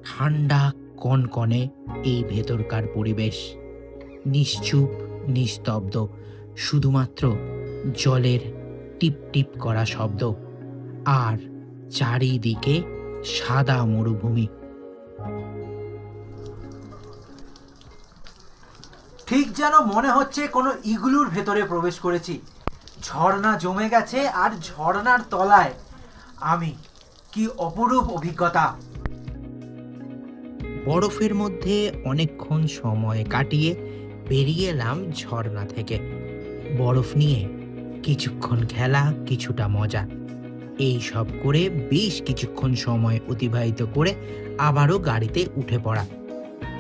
ঠান্ডা কনকনে এই ভেতরকার পরিবেশ, নিশ্চুপ নিস্তব্ধ, শুধুমাত্র জলের টিপ টিপ করা শব্দ আর চারিদিকে সাদা মরুভূমি। ঠিক যেন মনে হচ্ছে কোনো ইগলুর ভেতরে প্রবেশ করেছি। ঝর্ণা জমে গেছে আর ঝর্ণার তলায় আমি। কি অপরূপ অভিজ্ঞতা! বরফের মধ্যে অনেকক্ষণ সময় কাটিয়ে বেরিয়ে এলাম ঝর্ণা থেকে। বরফ নিয়ে কিছুক্ষণ খেলা, কিছুটা মজা, এই সব করে বেশ কিছুক্ষণ সময় অতিবাহিত করে আবারও গাড়িতে উঠে পড়া।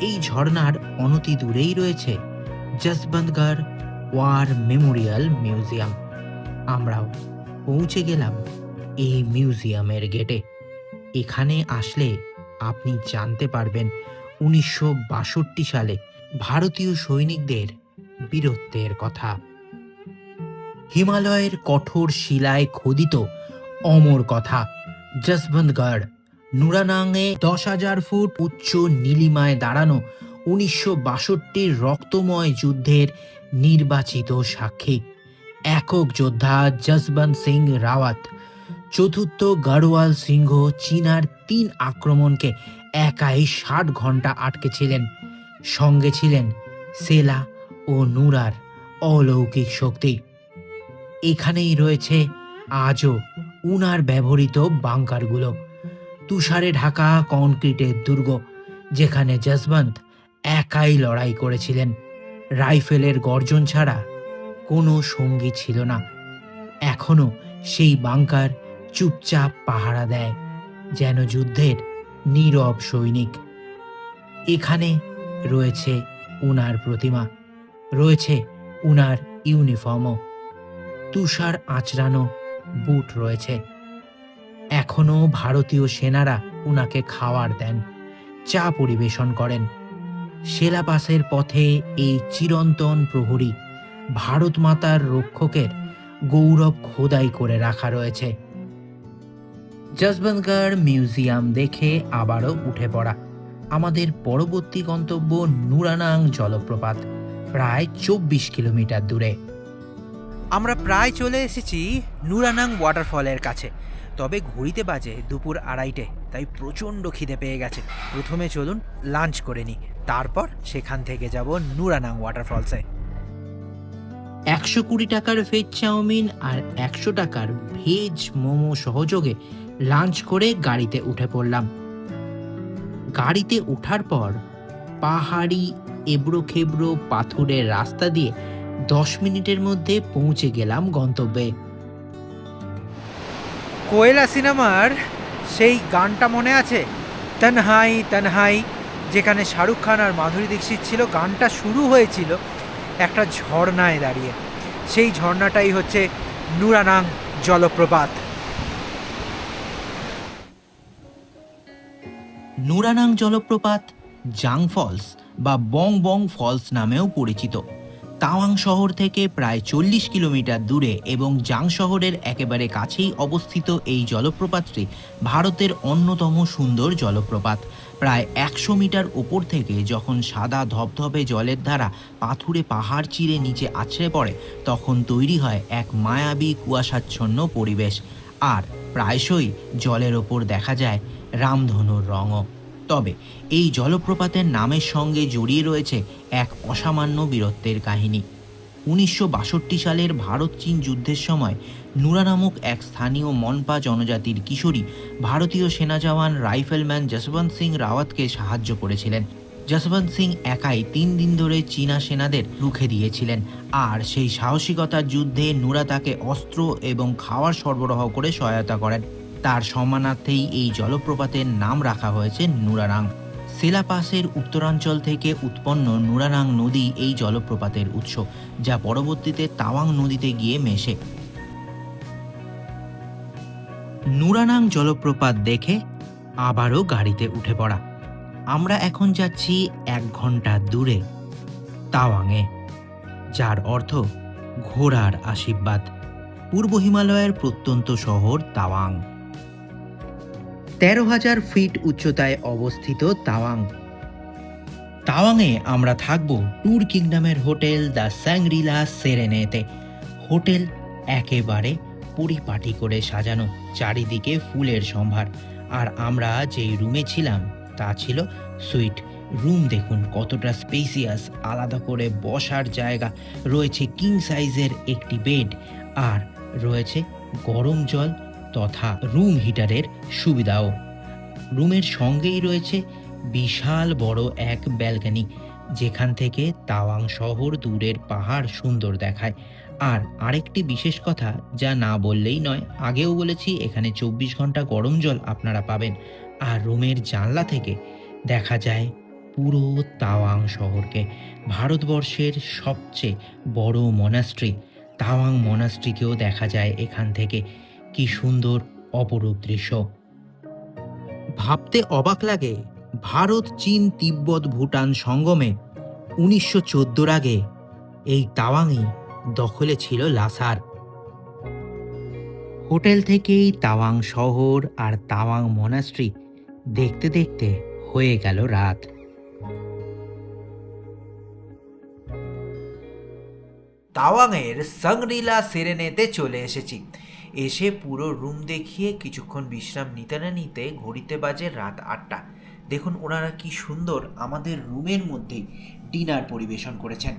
এই ঝর্ণার অনতি দূরেই রয়েছে যশবন্তগড় ওয়ার মেমোরিয়াল মিউজিয়াম। আমরাও পৌঁছে গেলাম এই মিউজিয়ামের গেটে। এখানে আসলে আপনি জানতে পারবেন 1962 সালে ভারতীয় সৈনিকদের বীরত্বের কথা। হিমালয়ের কঠোর শিলায় খোদিত অমর কথা। যশবন্তগড় নুরানাংয়ে 10,000 ফুট উচ্চ নীলিমায় দাঁড়ানো 1962 রক্তময় যুদ্ধের নির্বাচিত সাক্ষী। একক যোদ্ধা যশবন্ত সিং রাওয়াত, চতুর্থ গড়ওয়াল সিংহ চীনার 3 আক্রমণকে একাই 60 ঘন্টা আটকেছিলেন। সঙ্গে ছিলেন সেলা ও নুরার অলৌকিক শক্তি। এখানেই রয়েছে আজও উনার ব্যবহৃত বাংকারগুলো, তুষারে ঢাকা কনক্রিটের দুর্গ, যেখানে যশবন্ত একাই লড়াই করেছিলেন। রাইফেলের গর্জন ছাড়া কোনো সঙ্গী ছিল না। এখনো সেই বাংকার চুপচাপ পাহারা দেয়, যেন যুদ্ধের নীরব সৈনিক। এখানে রয়েছে উনার প্রতিমা, রয়েছে উনার ইউনিফর্মও, তুষার আঁচড়ানো বুট রয়েছে। এখনো ভারতীয় সেনারা উনাকে খাবার দেন, চা পরিবেশন করেন। সেলাপাসের পথে এই চিরন্তন প্রহরী, ভারত মাতার রক্ষকের গৌরব খোদাই করে রাখা রয়েছে। যশবন্তগড় মিউজিয়াম দেখে আবারও উঠে পড়া। আমাদের পরবর্তী গন্তব্য নুরানাং জলপ্রপাত, প্রায় 24 কিলোমিটার দূরে। আমরা প্রায় চলে এসেছি নুরানাং ওয়াটারফলের কাছে। তবে ঘড়িতে বাজে দুপুর 2:30, তাই প্রচণ্ড খিদে পেয়ে গেছে। প্রথমে চলুন লাঞ্চ করে নিই, তারপর সেখান থেকে যাব নুরানাং ওয়াটারফলসে। 120 টাকার ভেজ চাউমিন আর 100 টাকার ভেজ মোমো সহযোগে লাঞ্চ করে গাড়িতে উঠে পড়লাম। গাড়িতে ওঠার পর পাহাড়ি এবড়ো খেবড়ো পাথুরের রাস্তা দিয়ে 10 মিনিটের মধ্যে পৌঁছে গেলাম গন্তব্যে। কোয়েলা সিনেমার সেই গানটা মনে আছে, তনহাই তনহাই, যেখানে শাহরুখ খান আর মাধুরী দীক্ষিত ছিল। গানটা শুরু হয়েছিল একটা ঝর্ণায় দাঁড়িয়ে। সেই ঝর্ণাটাই হচ্ছে নুরানাং জলপ্রপাত। নুরানাং জলপ্রপাত জাং ফলস বা বং বং ফলস নামেও পরিচিত। তাওয়াং শহর থেকে প্রায় 40 কিলোমিটার দূরে এবং জাং শহরের একেবারে কাছেই অবস্থিত এই জলপ্রপাতটি ভারতের অন্যতম সুন্দর জলপ্রপাত। প্রায় 100 মিটার ওপর থেকে যখন সাদা ধবধবে জলের ধারা পাথুরে পাহাড় চিরে নিচে আছড়ে পড়ে, তখন তৈরি হয় এক মায়াবী কুয়াশাচ্ছন্ন পরিবেশ। আর প্রায়শই জলের ওপর দেখা যায় রামধনুর রঙও। তবে এই জলপ্রপাতের নামের সঙ্গে জড়িয়ে রয়েছে এক অসামান্য বীরত্বের কাহিনী। 1962 সালের ভারত চীন যুদ্ধের সময় নুরা নামক এক স্থানীয় মনপা জনজাতির কিশোরী ভারতীয় সেনা জওয়ান রাইফেলম্যান যশবন্ত সিং রাওয়াতকে সাহায্য করেছিলেন। যশবন্ত সিং একাই 3 দিন ধরে চীনা সেনাদের রুখে দিয়েছিলেন, আর সেই সাহসিকতার যুদ্ধে নুরা তাকে অস্ত্র এবং খাওয়ার সরবরাহ করে সহায়তা করেন। তার সম্মানার্থেই এই জলপ্রপাতের নাম রাখা হয়েছে নুরানাং। সেলা পাসের উত্তরাঞ্চল থেকে উৎপন্ন নুরানাং নদী এই জলপ্রপাতের উৎস, যা পরবর্তীতে তাওয়াং নদীতে গিয়ে মেশে। নুরানাং জলপ্রপাত দেখে আবারও গাড়িতে উঠে পড়া। আমরা এখন যাচ্ছি 1 ঘন্টা দূরে তাওয়াংয়ে, যার অর্থ ঘোড়ার আশীর্বাদ। পূর্ব হিমালয়ের প্রত্যন্ত শহর তাওয়াং। 13,000 ফিট উচ্চতায় অবস্থিত তাওয়াং। তাওয়াংয়ে আমরা থাকব ট্যুর কিংডমের হোটেল দ্য স্যাংরিলা সেরেনেতে। হোটেল একেবারে পরিপাটি করে সাজানো, চারিদিকে ফুলের সম্ভার। আর আমরা যেই রুমে ছিলাম তা ছিল সুইট রুম। দেখুন কতটা স্পেসিয়াস, আলাদা করে বসার জায়গা রয়েছে, কিং সাইজের একটি বেড, আর রয়েছে গরম জল তথা রুম হিটারের সুবিধাও। রুমের সঙ্গেই রয়েছে বিশাল বড় এক ব্যালকনি, যেখান থেকে তাওয়াং শহর দূরের পাহাড় সুন্দর দেখায়। আর আরেকটি বিশেষ কথা যা না বললেই নয়, আগেও বলেছি, এখানে 24 ঘন্টা গরম জল আপনারা পাবেন। আর রুমের জানলা থেকে দেখা যায় পুরো তাওয়াং শহরকে। ভারতবর্ষের সবচেয়ে বড় মনাস্ট্রি তাওয়াং মনাস্ট্রিকেও দেখা যায় এখান থেকে। কি সুন্দর অপরূপ দৃশ্য! ভাবতে অবাক লাগে, ভারত চীন তিব্বত ভুটান সঙ্গমে 1914 আগে এই তাওয়াংই দখলে ছিল লাসার। হোটেল থেকেই তাওয়াং শহর আর তাওয়াং মনাস্ট্রি দেখতে দেখতে হয়ে গেল রাত। তাওয়াংয়ের সাংরিলা সেরেনেতে চলে এসেছি। এসে পুরো রুম দেখিয়ে কিছুক্ষণ বিশ্রাম নিতে না নিতে ঘড়িতে বাজে রাত 8টা। দেখুন ওনারা কি সুন্দর আমাদের রুমের মধ্যেই ডিনার পরিবেশন করেছেন।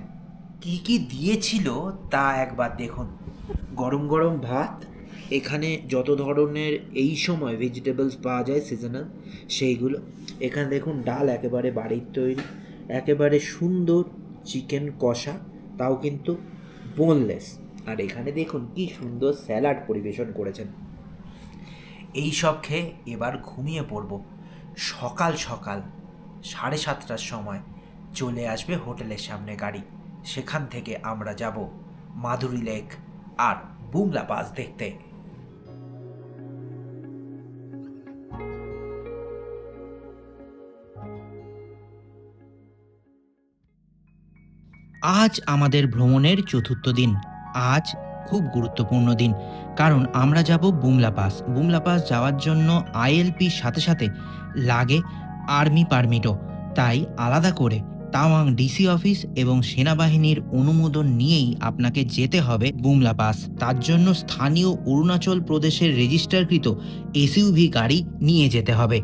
কি কি দিয়েছিল তা একবার দেখুন। গরম গরম ভাত, এখানে যত ধরনের এই সময় ভেজিটেবলস পাওয়া যায় সিজনাল সেইগুলো। এখানে দেখুন ডাল একেবারে বাড়ির তৈরি, একেবারে সুন্দর চিকেন কষা, তাও কিন্তু বোনলেস। আর এখানে দেখুন কি সুন্দর স্যালাড পরিবেশন করেছেন। এই সব খেয়ে এবার ঘুমিয়ে পড়ব। সকাল সকাল 7:30টার সময় চলে আসবে হোটেলের সামনে গাড়ি। সেখান থেকে আমরা যাব মাধুরী লেক আর বুমলা পাস দেখতে। আজ আমাদের ভ্রমণের চতুর্থ দিন। আজ খুব গুরুত্বপূর্ণ দিন, কারণ আমরা যাব বুমলা পাস। বুমলা পাস যাওয়ার জন্য আইএলপির সাথে সাথে লাগে আর্মি পারমিটও। তাই আলাদা করে তাওয়াং ডিসি অফিস এবং সেনাবাহিনীর অনুমোদন নিয়েই আপনাকে যেতে হবে বুমলা পাস। তার জন্য স্থানীয় অরুণাচল প্রদেশের রেজিস্টারকৃত এসইউভি গাড়ি নিয়ে যেতে হবে।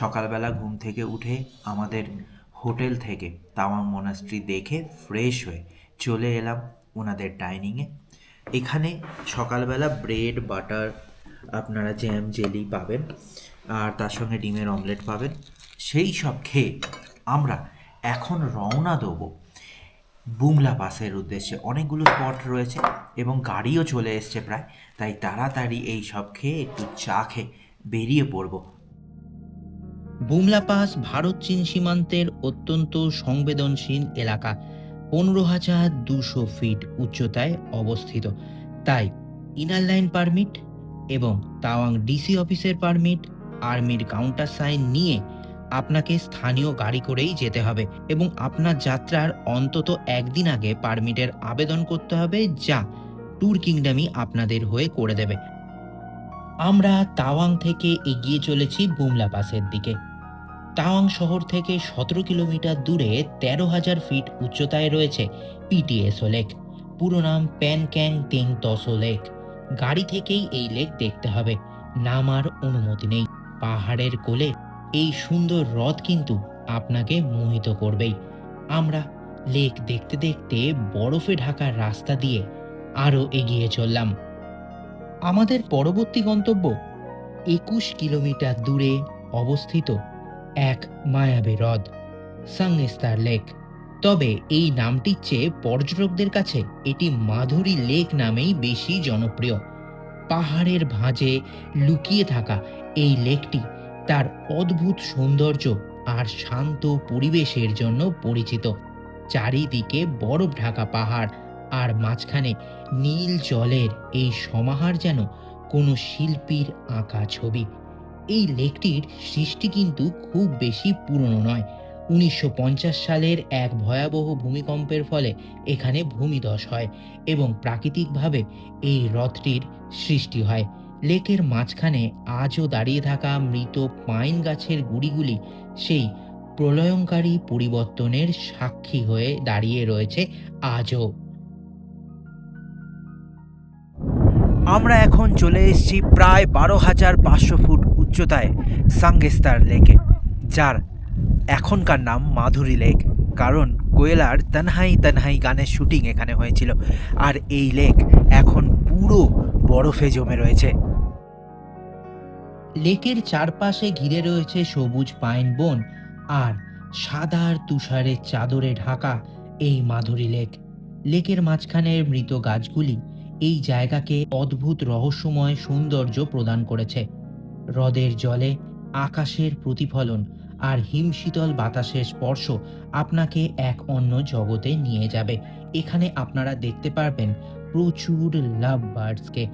সকালবেলা ঘুম থেকে উঠে আমাদের হোটেল থেকে তাওয়াং মনাস্ট্রি দেখে ফ্রেশ হয়ে চলে এলাম ওনাদের ডাইনিংয়ে। এখানে সকালবেলা ব্রেড বাটার, আপনারা জ্যাম জেলি পাবেন, আর তার সঙ্গে ডিমের অমলেট পাবেন। সেই সব খেয়ে আমরা এখন রওনা দেবো বুমলা পাসের উদ্দেশ্যে। অনেকগুলো স্পট রয়েছে এবং গাড়িও চলে এসছে প্রায়, তাই তাড়াতাড়ি এই সব খেয়ে একটু চা খেয়ে বেরিয়ে পড়ব। বুমলা পাস ভারত চীন সীমান্তের অত্যন্ত সংবেদনশীল এলাকা। 15,200 ফিট উচ্চতায় অবস্থিত। তাই ইনার লাইন পারমিট এবং তাওয়াং ডিসি অফিসের পারমিট, আর্মির কাউন্টার সাইন নিয়ে আপনাকে স্থানীয় গাড়ি করেই যেতে হবে এবং আপনার যাত্রার অন্তত একদিন আগে পারমিটের আবেদন করতে হবে, যা ট্যুর কিংডমই আপনাদের হয়ে করে দেবে। আমরা তাওয়াং থেকে এগিয়ে চলেছি বুমলা পাসের দিকে। তাওয়াং শহর থেকে 17 কিলোমিটার দূরে 13,000 ফিট উচ্চতায় রয়েছে পিটিএসও লেক। পুরো নাম প্যানক্যাং টিং তসো লেক। গাড়ি থেকেই এই লেক দেখতে হবে, নামার অনুমতি নেই। পাহাড়ের কোলে এই সুন্দর হ্রদ কিন্তু আপনাকে মোহিত করবেই। আমরা লেক দেখতে দেখতে বরফে ঢাকা রাস্তা দিয়ে আরও এগিয়ে চললাম। আমাদের পরবর্তী গন্তব্য 21 কিলোমিটার দূরে অবস্থিত এক মায়াবী হ্রদ, সাংস্তার লেক। তবে এই নামটির চেয়ে পর্যটকদের কাছে এটি মাধুরী লেক নামেই বেশি জনপ্রিয়। পাহাড়ের ভাঁজে লুকিয়ে থাকা এই লেকটি তার অদ্ভুত সৌন্দর্য আর শান্ত পরিবেশের জন্য পরিচিত। চারিদিকে বরফ ঢাকা পাহাড় আর মাঝখানে নীল জলের এই সমাহার যেন কোনো শিল্পীর আঁকা ছবি। এই লেকটির সৃষ্টি কিন্তু খুব বেশি পুরনো নয়। 1950 সালের এক ভয়াবহ ভূমিকম্পের ফলে এখানে ভূমিধস হয় এবং প্রাকৃতিকভাবে এই হ্রদটির সৃষ্টি হয়। লেকের মাঝখানে আজও দাঁড়িয়ে থাকা মৃত পাইন গাছের গুড়িগুলি সেই প্রলয়ঙ্কারী পরিবর্তনের সাক্ষী হয়ে দাঁড়িয়ে রয়েছে আজও। আমরা এখন চলে এসেছি প্রায় 12,500 ফুট উচ্চতায় সাংগেস্তার লেকে, যার এখনকার নাম মাধুরী লেক, কারণ কোয়েলার তনহাই তনহাই গানের শুটিং এখানে হয়েছিল। আর এই লেক এখন পুরো বরফে জমে রয়েছে। লেকের চারপাশে ঘিরে রয়েছে সবুজ পাইন বন আর সাদার তুষারের চাদরে ঢাকা এই মাধুরী লেক। লেকের মাঝখানের মৃত গাছগুলি এই জায়গাকে অদ্ভুত রহস্যময় সৌন্দর্য প্রদান করেছে। হ্রদের জলে আকাশের প্রতিফলন আর হিমশীতল বাতাসের স্পর্শ আপনাকে এক অন্য জগতে নিয়ে যাবে। এখানে আপনারা দেখতে পারবেন প্রচুর লাভ বার্ডসকে।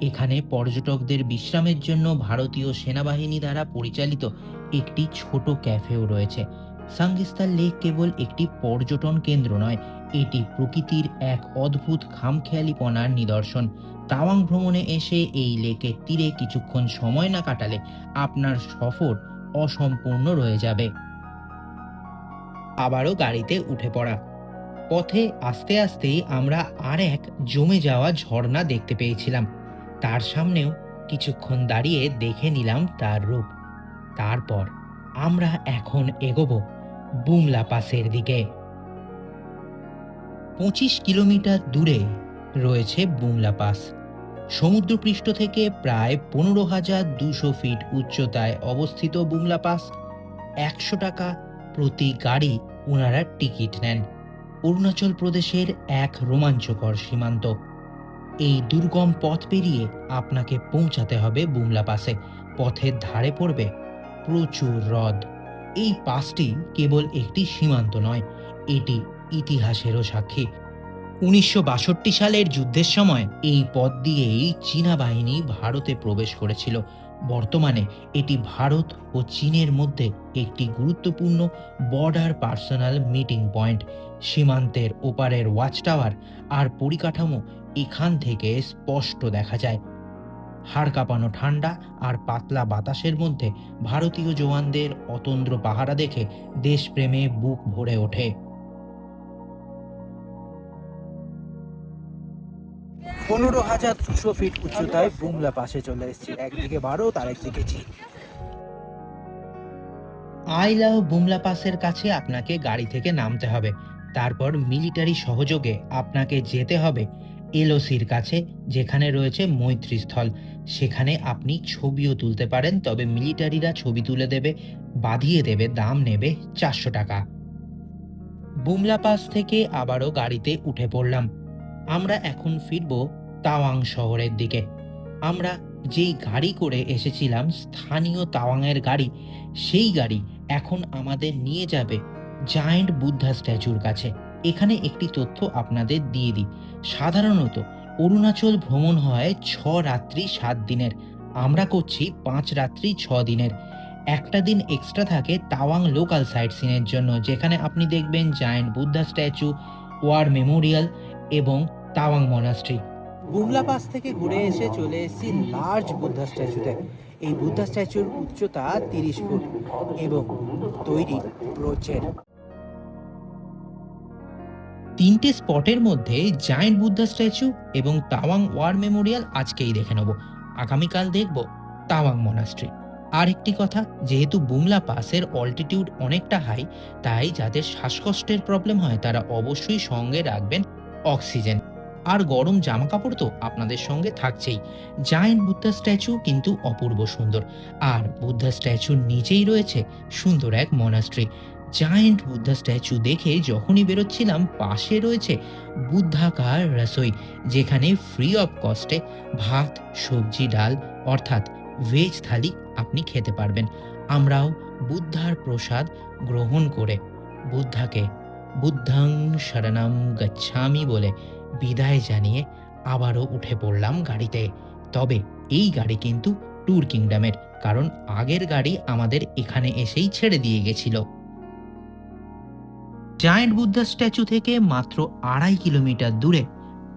এখানে পর্যটকদের বিশ্রামের জন্য ভারতীয় সেনাবাহিনী দ্বারা পরিচালিত একটি ছোট ক্যাফেও রয়েছে। সাংগিস্তার লেক কেবল একটি পর্যটন কেন্দ্র নয়, এটি প্রকৃতির এক অদ্ভুত খামখেয়ালিপনার নিদর্শন। তাওয়াং ভ্রমণে এসে এই লেকের তীরে কিছুক্ষণ সময় না কাটালে আপনার সফর অসম্পূর্ণ রয়ে যাবে। আবারও গাড়িতে উঠে পড়া। পথে আস্তে আস্তেই আমরা আর এক জমে যাওয়া ঝর্ণা দেখতে পেয়েছিলাম। তার সামনেও কিছুক্ষণ দাঁড়িয়ে দেখে নিলাম তার রূপ। তারপর আমরা এখন এগোবো বুমলা পাসের দিকে। 25 কিলোমিটার দূরে রয়েছে বুমলা পাস। সমুদ্রপৃষ্ঠ থেকে প্রায় 15,200 ফিট উচ্চতায় অবস্থিত বুমলা পাস। 100 টাকা প্রতি গাড়ি ওনারা টিকিট নেন। অরুণাচল প্রদেশের এক রোমাঞ্চকর সীমান্ত। এই দুর্গম পথ পেরিয়ে আপনাকে পৌঁছাতে হবে বুমলা পাসে। পথের ধারে পড়বে প্রচুর হ্রদ। এই পাসটি কেবল একটি সীমান্ত নয়, এটি ইতিহাসেরও সাক্ষী। 1962 সালের যুদ্ধের সময় এই পথ দিয়েই চীনা বাহিনী ভারতে প্রবেশ করেছিল। বর্তমানে এটি ভারত ও চীনের মধ্যে একটি গুরুত্বপূর্ণ বর্ডার পার্সোনাল মিটিং পয়েন্ট। সীমান্তের ওপারের ওয়াচ টাওয়ার আর পরিকাঠামো এখান থেকে স্পষ্ট দেখা যায়। হাড় কাঁপানো ঠান্ডা আর পাতলা বাতাসের মধ্যে ভারতীয় জওয়ানদের অতন্দ্র পাহারা দেখে দেশপ্রেমে বুক ভরে ওঠে। 15,200 ফিট উচ্চতায় বুমলা পাসে চলে এসেছি। একদিকে ভারত আর একদিকে চীন। আই লাভ বুমলা পাসের কাছে আপনাকে গাড়ি থেকে নামতে হবে। তারপর মিলিটারি সহযোগে আপনাকে যেতে হবে এলওসির কাছে, যেখানে রয়েছে মৈত্রীস্থল। সেখানে আপনি ছবিও তুলতে পারেন, তবে মিলিটারিরা ছবি তুলে দেবে, বাঁধিয়ে দেবে, দাম নেবে 400 টাকা। বুমলা পাস থেকে আবারও গাড়িতে উঠে পড়লাম। আমরা এখন ফিরব তাওয়াং শহরের দিকে। আমরা যেই গাড়ি করে এসেছিলাম, স্থানীয় তাওয়াংয়ের গাড়ি, সেই গাড়ি এখন আমাদের নিয়ে যাবে জায়ান্ট বুদ্ধা স্ট্যাচুর কাছে। এখানে একটি তথ্য আপনাদের দিয়ে দিই। সাধারণত অরুণাচল ভ্রমণ হয় 6 রাত্রি 7 দিনের। আমরা করছি 5 রাত্রি 6 দিনের। একটা দিন এক্সট্রা থাকে তাওয়াং লোকাল সাইট সিনের জন্য, যেখানে আপনি দেখবেন giant Buddha statue, war memorial এবং তাওয়াং মনাস্ট্রি। বুমলা পাস থেকে ঘুরে এসে চলে এসেছি লার্জ বুদ্ধা স্ট্যাচুতে। এই বুদ্ধা স্ট্যাচুর উচ্চতা 30 ফুট এবং তৈরি ব্রোঞ্জের। 3টে স্পটের মধ্যে জায়ান্ট বুদ্ধা স্ট্যাচু এবং তাওয়াং ওয়ার মেমোরিয়াল আজকেই দেখে নেব। আগামীকাল দেখব তাওয়াং মনাস্ট্রি। আর একটি কথা, যেহেতু বুমলা পাসের অল্টিটিউড অনেকটা হাই, তাই যাদের শ্বাসকষ্টের প্রবলেম হয় তারা অবশ্যই সঙ্গে রাখবেন অক্সিজেন। আর গরম জামা কাপড় তো আপনাদের সঙ্গে থাকছেই। জায়ান্ট বুদ্ধা স্ট্যাচু কিন্তু অপূর্ব সুন্দর, আর বুদ্ধা স্ট্যাচুর নিচেই রয়েছে সুন্দর এক মনাস্ট্রি। জায়ান্ট বুদ্ধা স্ট্যাচু দেখে যখনই বেরোচ্ছিলাম, পাশে রয়েছে বুদ্ধাকার রসোই, যেখানে ফ্রি অফ কস্টে ভাত, সবজি, ডাল অর্থাৎ ভেজ থালি আপনি খেতে পারবেন। আমরাও বুদ্ধার প্রসাদ গ্রহণ করে বুদ্ধাকে বুদ্ধাং শরণম গচ্ছামি বলে বিদায় জানিয়ে আবারও উঠে পড়লাম গাড়িতে। তবে এই গাড়ি কিন্তু ট্যুর কিংডমের, কারণ আগের গাড়ি আমাদের এখানে এসেই ছেড়ে দিয়ে গেছিল। জায়ান্ট বুদ্ধা স্ট্যাচু থেকে মাত্র 2.5 কিলোমিটার দূরে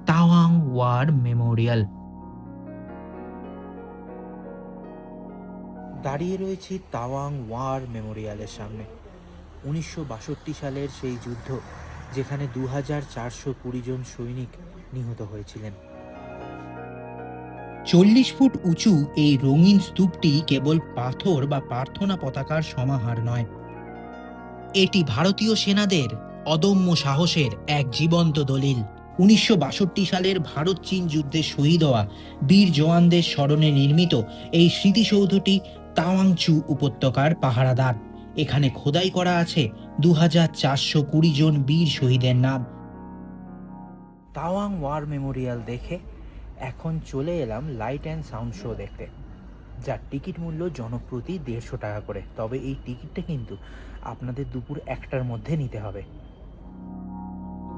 তাওয়াং ওয়ার মেমোরিয়াল। দাঁড়িয়ে রয়েছি তাওয়াং ওয়ার মেমোরিয়ালের সামনে। 1962 সালের সেই যুদ্ধ, যেখানে 2420 জন সৈনিক নিহত হয়েছিলেন। 40 ফুট উঁচু এই রঙিন স্তূপটি কেবল পাথর বা প্রার্থনা পতাকার সমাহার নয়, এটি ভারতীয় সেনাদের অদম্য সাহসের এক জীবন্ত দলিল। 1962 সালের ভারত চীন যুদ্ধে শহীদ হওয়া বীর জওয়ানদের স্মরণে নির্মিত এই স্মৃতিসৌধটি তাওয়াংচু উপত্যকার পাহারাদার। এখানে খোদাই করা আছে 2420 জন বীর শহীদের নাম। তাওয়াং ওয়ার মেমোরিয়াল দেখে এখন চলে এলাম লাইট অ্যান্ড সাউন্ড শো দেখতে, যার টিকিট মূল্য জনপ্রতি 150 টাকা করে। তবে এই টিকিটটা কিন্তু আপনাদের দুপুর 1টার মধ্যে নিতে হবে।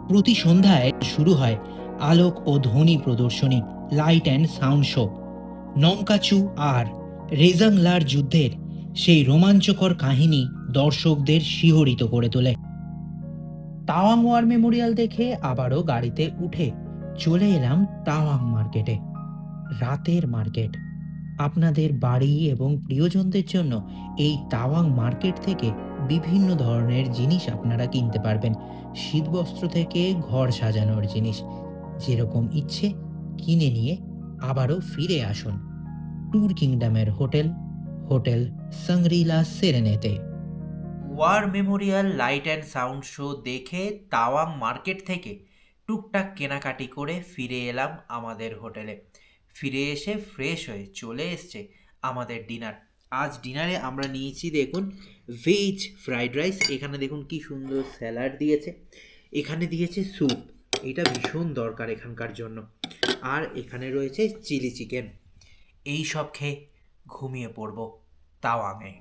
প্রতি সন্ধ্যায় শুরু হয় আলোক ও ধ্বনি প্রদর্শনী, লাইট অ্যান্ড সাউন্ড শো। নমকাচু আর রেজাংলার যুদ্ধের সেই রোমাঞ্চকর কাহিনী দর্শকদের শিহরিত করে তোলে। তাওয়াং ওয়ার মেমোরিয়াল দেখে আবারও গাড়িতে উঠে চলে এলাম তাওয়াং মার্কেটে। রাতের মার্কেট। আপনাদের বাড়ি এবং প্রিয়জনদের জন্য এই তাওয়াং মার্কেট থেকে বিভিন্ন ধরনের জিনিস আপনারা কিনতে পারবেন। শীতবস্ত্র থেকে ঘর সাজানোর জিনিস, যেরকম ইচ্ছে কিনে নিয়ে আবারও ফিরে আসুন ট্যুর কিংডমের হোটেল, হোটেল সাংগ্রিলা সেরেনেতে। War memorial light and sound show দেখে তাওয়াং মার্কেট থেকে টুকটাক কেনাকাটি করে ফিরে এলাম আমাদের হোটেলে। ফিরে এসে ফ্রেশ হয়ে চলে এসছে আমাদের ডিনার। আজ ডিনারে আমরা নিয়েছি দেখুন ভেজ ফ্রাইড রাইস। এখানে দেখুন কি সুন্দর স্যালাড দিয়েছে, এখানে দিয়েছে স্যুপ, এটা ভীষণ দরকার এখানকার জন্য। আর এখানে রয়েছে চিলি চিকেন। এই সব খেয়ে ঘুমিয়ে পড়ব তাওয়াংয়ে।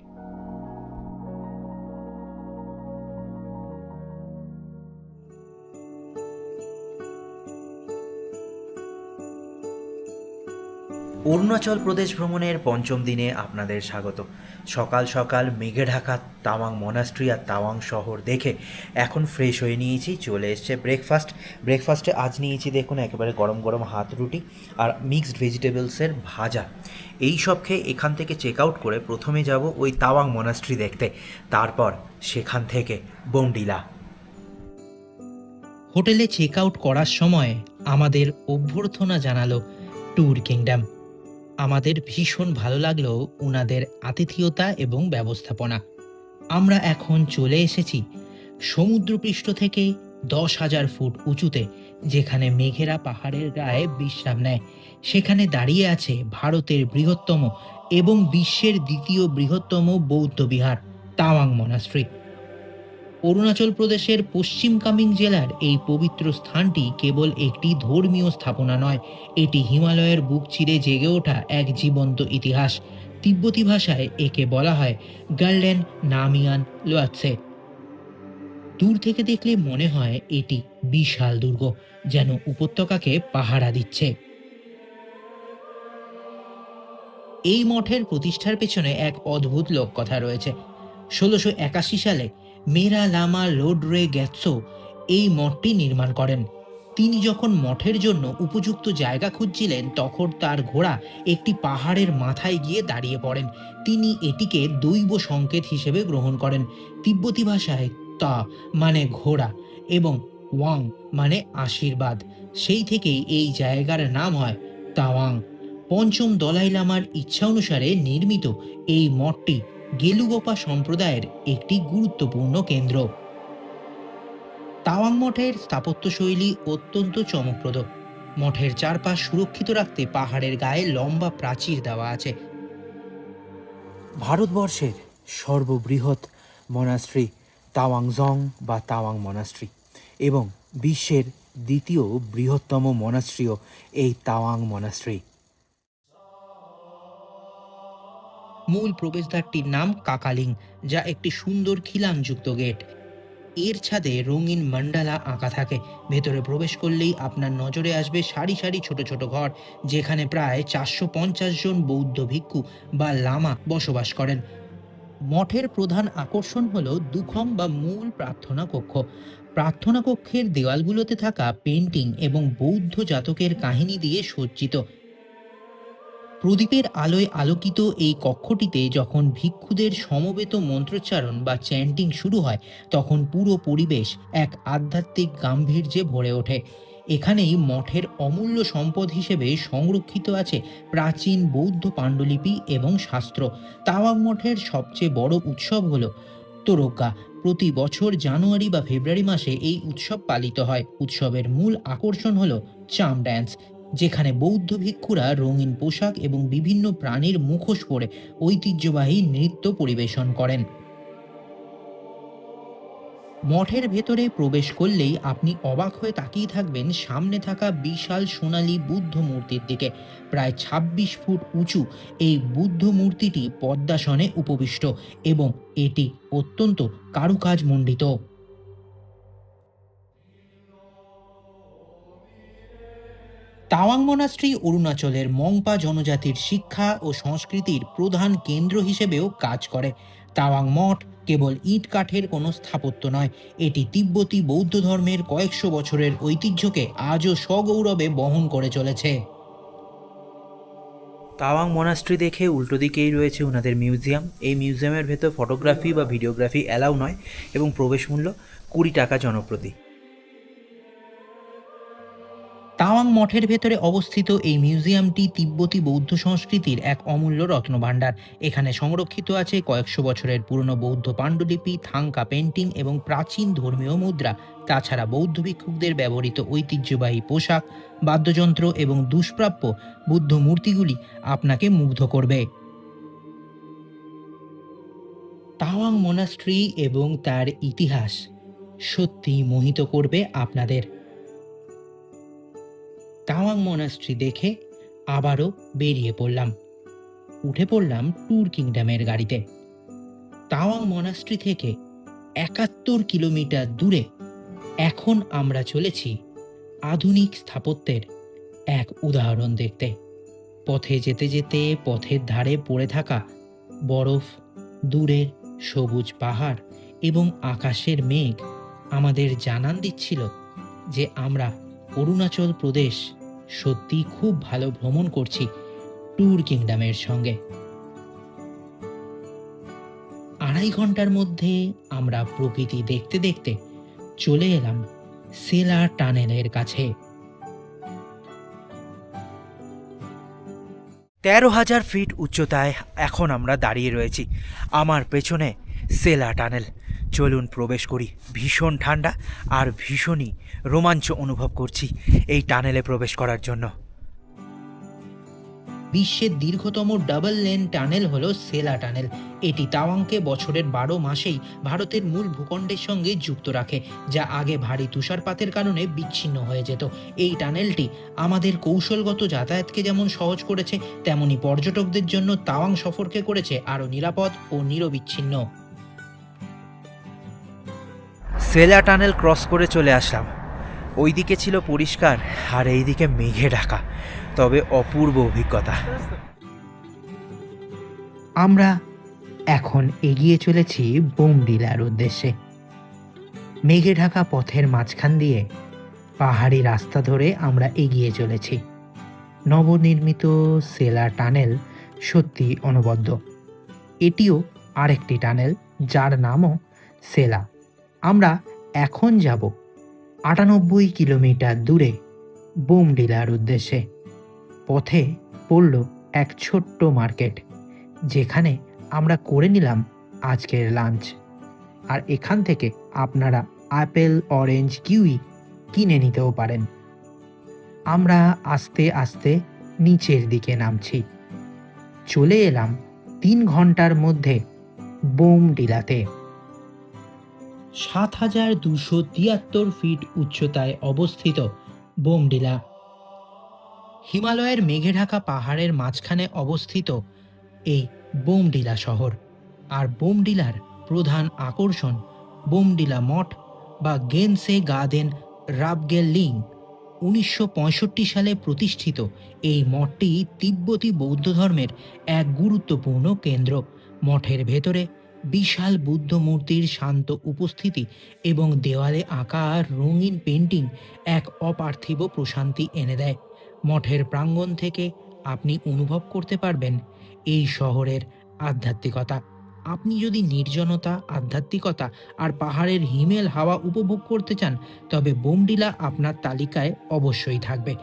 অরুণাচল প্রদেশ ভ্রমণের পঞ্চম দিনে আপনাদের স্বাগত। সকাল সকাল মেঘে ঢাকা তাওয়াং মনাস্ট্রি আর তাওয়াং শহর দেখে এখন ফ্রেশ হয়ে নিয়েছি, চলে এসছে ব্রেকফাস্টে আজ নিয়েছি দেখুন একেবারে গরম গরম হাত রুটি আর মিক্সড ভেজিটেবলসের ভাজা। এই সব খেয়ে এখান থেকে চেক আউট করে প্রথমে যাব ওই তাওয়াং মনাস্ট্রি দেখতে, তারপর সেখান থেকে বোমডিলা। হোটেলে চেক আউট করার সময় আমাদের অভ্যর্থনা জানালো ট্যুর কিংডম। আমাদের ভীষণ ভালো লাগলো ওনাদের আতিথেয়তা এবং ব্যবস্থাপনা। আমরা এখন চলে এসেছি সমুদ্রপৃষ্ঠ থেকে 10,000 ফুট উঁচুতে, যেখানে মেঘেরা পাহাড়ের গায়ে বিশ্রাম নেয়। সেখানে দাঁড়িয়ে আছে ভারতের বৃহত্তম এবং বিশ্বের দ্বিতীয় বৃহত্তম বৌদ্ধ বিহার তাওয়াং মনাস্ট্রি। অরুণাচল প্রদেশের পশ্চিম কামেং জেলার এই পবিত্র স্থানটি কেবল একটি ধর্মীয় স্থাপনা নয়, এটি হিমালয়ের বুক চিরে জেগে ওঠা এক জীবন্ত ইতিহাস। তিব্বতী ভাষায় একে বলা হয় গার্লেন নামিয়ান লোয়াৎসে। দূর থেকে দেখলে মনে হয় এটি বিশাল দুর্গ, যেন উপত্যকাকে পাহারা দিচ্ছে। এই মঠের প্রতিষ্ঠার পেছনে এক অদ্ভুত লোককথা রয়েছে। ১৬৮১ সালে মেরা লামা লোডরে গ্যাৎসো এই মঠটি নির্মাণ করেন। তিনি যখন মঠের জন্য উপযুক্ত জায়গা খুঁজছিলেন, তখন তার ঘোড়া একটি পাহাড়ের মাথায় গিয়ে দাঁড়িয়ে পড়েন। তিনি এটিকে দৈব সংকেত হিসেবে গ্রহণ করেন। তিব্বতী ভাষায় তা মানে ঘোড়া এবং ওয়াং মানে আশীর্বাদ। সেই থেকেই এই জায়গার নাম হয় তাওয়াং। পঞ্চম দলাই লামার ইচ্ছা অনুসারে নির্মিত এই মঠটি গেলুগোপা সম্প্রদায়ের একটি গুরুত্বপূর্ণ কেন্দ্র। তাওয়াং মঠের স্থাপত্যশৈলী অত্যন্ত চমকপ্রদ। মঠের চারপাশ সুরক্ষিত রাখতে পাহাড়ের গায়ে লম্বা প্রাচীর দেওয়া আছে। ভারতবর্ষের সর্ববৃহৎ মনাস্ট্রি তাওয়াং জং বা তাওয়াং মনাস্ট্রি এবং বিশ্বের দ্বিতীয় বৃহত্তম মনাস্ট্রিও এই তাওয়াং মনাস্ট্রি। মূল প্রবেশদ্বারটির নাম কাকালিং, যা একটি সুন্দর খিলানযুক্ত গেট। এর ছাদে রঙিন মান্ডালা আঁকা থাকে। ভেতরে প্রবেশ করলেই আপনার নজরে আসবে সারি সারি ছোট ছোট ঘর, যেখানে প্রায় ৪৫০ জন বৌদ্ধ ভিক্ষু বা লামা বসবাস করেন। মঠের প্রধান আকর্ষণ হল দুখং বা মূল প্রার্থনা কক্ষ। প্রার্থনা কক্ষের দেওয়ালগুলোতে থাকা পেন্টিং এবং বৌদ্ধ জাতকের কাহিনী দিয়ে সজ্জিত। প্রদীপের আলোয় আলোকিত এই কক্ষটিতে যখন ভিক্ষুদের সমবেত মন্ত্রোচ্চারণ বা চ্যান্টিং শুরু হয়, তখন পুরো পরিবেশ এক আধ্যাত্মিক গাম্ভীর্যে ভরে ওঠে। এখানেই মঠের অমূল্য সম্পদ হিসেবে সংরক্ষিত আছে প্রাচীন বৌদ্ধ পাণ্ডুলিপি এবং শাস্ত্র। তাওয়াং মঠের সবচেয়ে বড় উৎসব হল তোরোকা। প্রতি বছর জানুয়ারি বা ফেব্রুয়ারি মাসে এই উৎসব পালিত হয়। উৎসবের মূল আকর্ষণ হল চাম ড্যান্স, যেখানে বৌদ্ধ ভিক্ষুরা রঙিন পোশাক এবং বিভিন্ন প্রাণীর মুখোশ পরে ঐতিহ্যবাহী নৃত্য পরিবেশন করেন। মঠের ভেতরে প্রবেশ করলেই আপনি অবাক হয়ে তাকিয়ে থাকবেন সামনে থাকা বিশাল সোনালী বুদ্ধ মূর্তির দিকে। প্রায় ২৬ ফুট উঁচু এই বুদ্ধ মূর্তিটি পদ্মাসনে উপবিষ্ট এবং এটি অত্যন্ত কারুকাজমণ্ডিত। তাওয়াং মনাস্ট্রি অরুণাচলের মংপা জনজাতির শিক্ষা ও সংস্কৃতির প্রধান কেন্দ্র হিসেবেও কাজ করে। তাওয়াং মঠ কেবল ইট কাঠের কোনো স্থাপত্য নয়, এটি তিব্বতী বৌদ্ধ ধর্মের কয়েকশো বছরের ঐতিহ্যকে আজও সগৌরবে বহন করে চলেছে। তাওয়াং মনাস্ট্রি দেখে উল্টো দিকেই রয়েছে ওনাদের মিউজিয়াম। এই মিউজিয়ামের ভেতর ফটোগ্রাফি বা ভিডিওগ্রাফি অ্যালাউ নয় এবং প্রবেশ মূল্য ২০ টাকা জনপ্রতি। তাওয়াং মঠের ভেতরে অবস্থিত এই মিউজিয়ামটি তিব্বতী বৌদ্ধ সংস্কৃতির এক অমূল্য রত্নভাণ্ডার। এখানে সংরক্ষিত আছে কয়েকশো বছরের পুরনো বৌদ্ধ পাণ্ডুলিপি, থাংকা পেন্টিং এবং প্রাচীন ধর্মীয় মুদ্রা। তাছাড়া বৌদ্ধ ভিক্ষুকদের ব্যবহৃত ঐতিহ্যবাহী পোশাক, বাদ্যযন্ত্র এবং দুষ্প্রাপ্য বুদ্ধ মূর্তিগুলি আপনাকে মুগ্ধ করবে। তাওয়াং মনাস্ট্রি এবং তার ইতিহাস সত্যিই মোহিত করবে আপনাদের। তাওয়াং মনাস্ট্রি দেখে আবারও বেরিয়ে পড়লাম। উঠে পড়লাম ট্যুর কিংডমের গাড়িতে। তাওয়াং মনাস্ট্রি থেকে ৭১ কিলোমিটার দূরে এখন আমরা চলেছি আধুনিক স্থাপত্যের এক উদাহরণ দেখতে। পথে যেতে যেতে পথের ধারে পড়ে থাকা বরফ, দূরের সবুজ পাহাড় এবং আকাশের মেঘ আমাদের জানান দিচ্ছিল যে আমরা অরুণাচল প্রদেশ সত্যি খুব ভালো ভ্রমণ করছি ট্যুর কিংডমের সঙ্গে। ২.৫ ঘন্টার মধ্যে আমরা প্রকৃতি দেখতে দেখতে চলে এলাম সেলা টানেলের কাছে। ১৩,০০০ ফিট উচ্চতায় এখন আমরা দাঁড়িয়ে রয়েছি। আমার পেছনে সেলা টানেল। চলুন প্রবেশ করি। ভীষণ ঠান্ডা আর ভীষণই রোমাঞ্চ অনুভব করছি এই টানেলে প্রবেশ করার জন্য। বিশ্বের দীর্ঘতম ডাবল লেন টানেল হলো সেলা টানেল। এটি তাওয়াংকে বছরের 12 মাসেই ভারতের মূল ভূখণ্ডের সঙ্গে যুক্ত রাখে, যা আগে ভারী তুষারপাতের কারণে বিচ্ছিন্ন হয়ে যেত। এই টানেলটি আমাদের কৌশলগত যাতায়াতকে যেমন সহজ করেছে, তেমনি পর্যটকদের জন্য তাওয়াং সফরকে করেছে আরও নিরাপদ ও নিরবিচ্ছিন্ন। সেলা টানেল ক্রস করে চলে আসলাম। ওইদিকে ছিল পরিষ্কার আর এইদিকে মেঘে ঢাকা, তবে অপূর্ব অভিজ্ঞতা। আমরা এখন এগিয়ে চলেছি বোমডিলার উদ্দেশ্যে। মেঘে ঢাকা পথের মাঝখান দিয়ে পাহাড়ি রাস্তা ধরে আমরা এগিয়ে চলেছি। নবনির্মিত সেলা টানেল সত্যি অনবদ্য। এটিও আরেকটি টানেল, যার নামও সেলা। আমরা এখন যাব 98 কিলোমিটার দূরে বোমডিলার উদ্দেশ্যে। পথে পড়ল এক ছোট্ট মার্কেট, যেখানে আমরা করে নিলাম আজকের লাঞ্চ। আর এখান থেকে আপনারা আপেল, অরেঞ্জ, কিউই কিনে নিতেও পারেন। আমরা আস্তে আস্তে নিচের দিকে নামছি। চলে এলাম 3 ঘন্টার মধ্যে বোমডিলাতে। 7273 ফিট উচ্চতায় অবস্থিত বোমডিলা হিমালয়ের মেঘে ঢাকা পাহাড়ের মাঝখানে অবস্থিত এই বোমডিলা শহর। আর বোমডিলার প্রধান আকর্ষণ বোমডিলা মঠ বা গেনসে গার্ডেন রাবগেলিং। 1965 সালে প্রতিষ্ঠিত এই মঠটি তিব্বতী বৌদ্ধ ধর্মের এক গুরুত্বপূর্ণ কেন্দ্র। মঠের ভেতরে বিশাল বুদ্ধ মূর্তির শান্ত উপস্থিতি এবং দেওয়ালে আঁকা রঙিন পেন্টিং এক অপার্থিব প্রশান্তি এনে দেয়। মঠের প্রাঙ্গণ থেকে আপনি অনুভব করতে পারবেন এই শহরের আধ্যাত্মিকতা। আপনি যদি নির্জনতা, আধ্যাত্মিকতা আর পাহাড়ের হিমেল হাওয়া উপভোগ করতে চান, তবে বোমডিলা আপনার তালিকায় অবশ্যই থাকবে।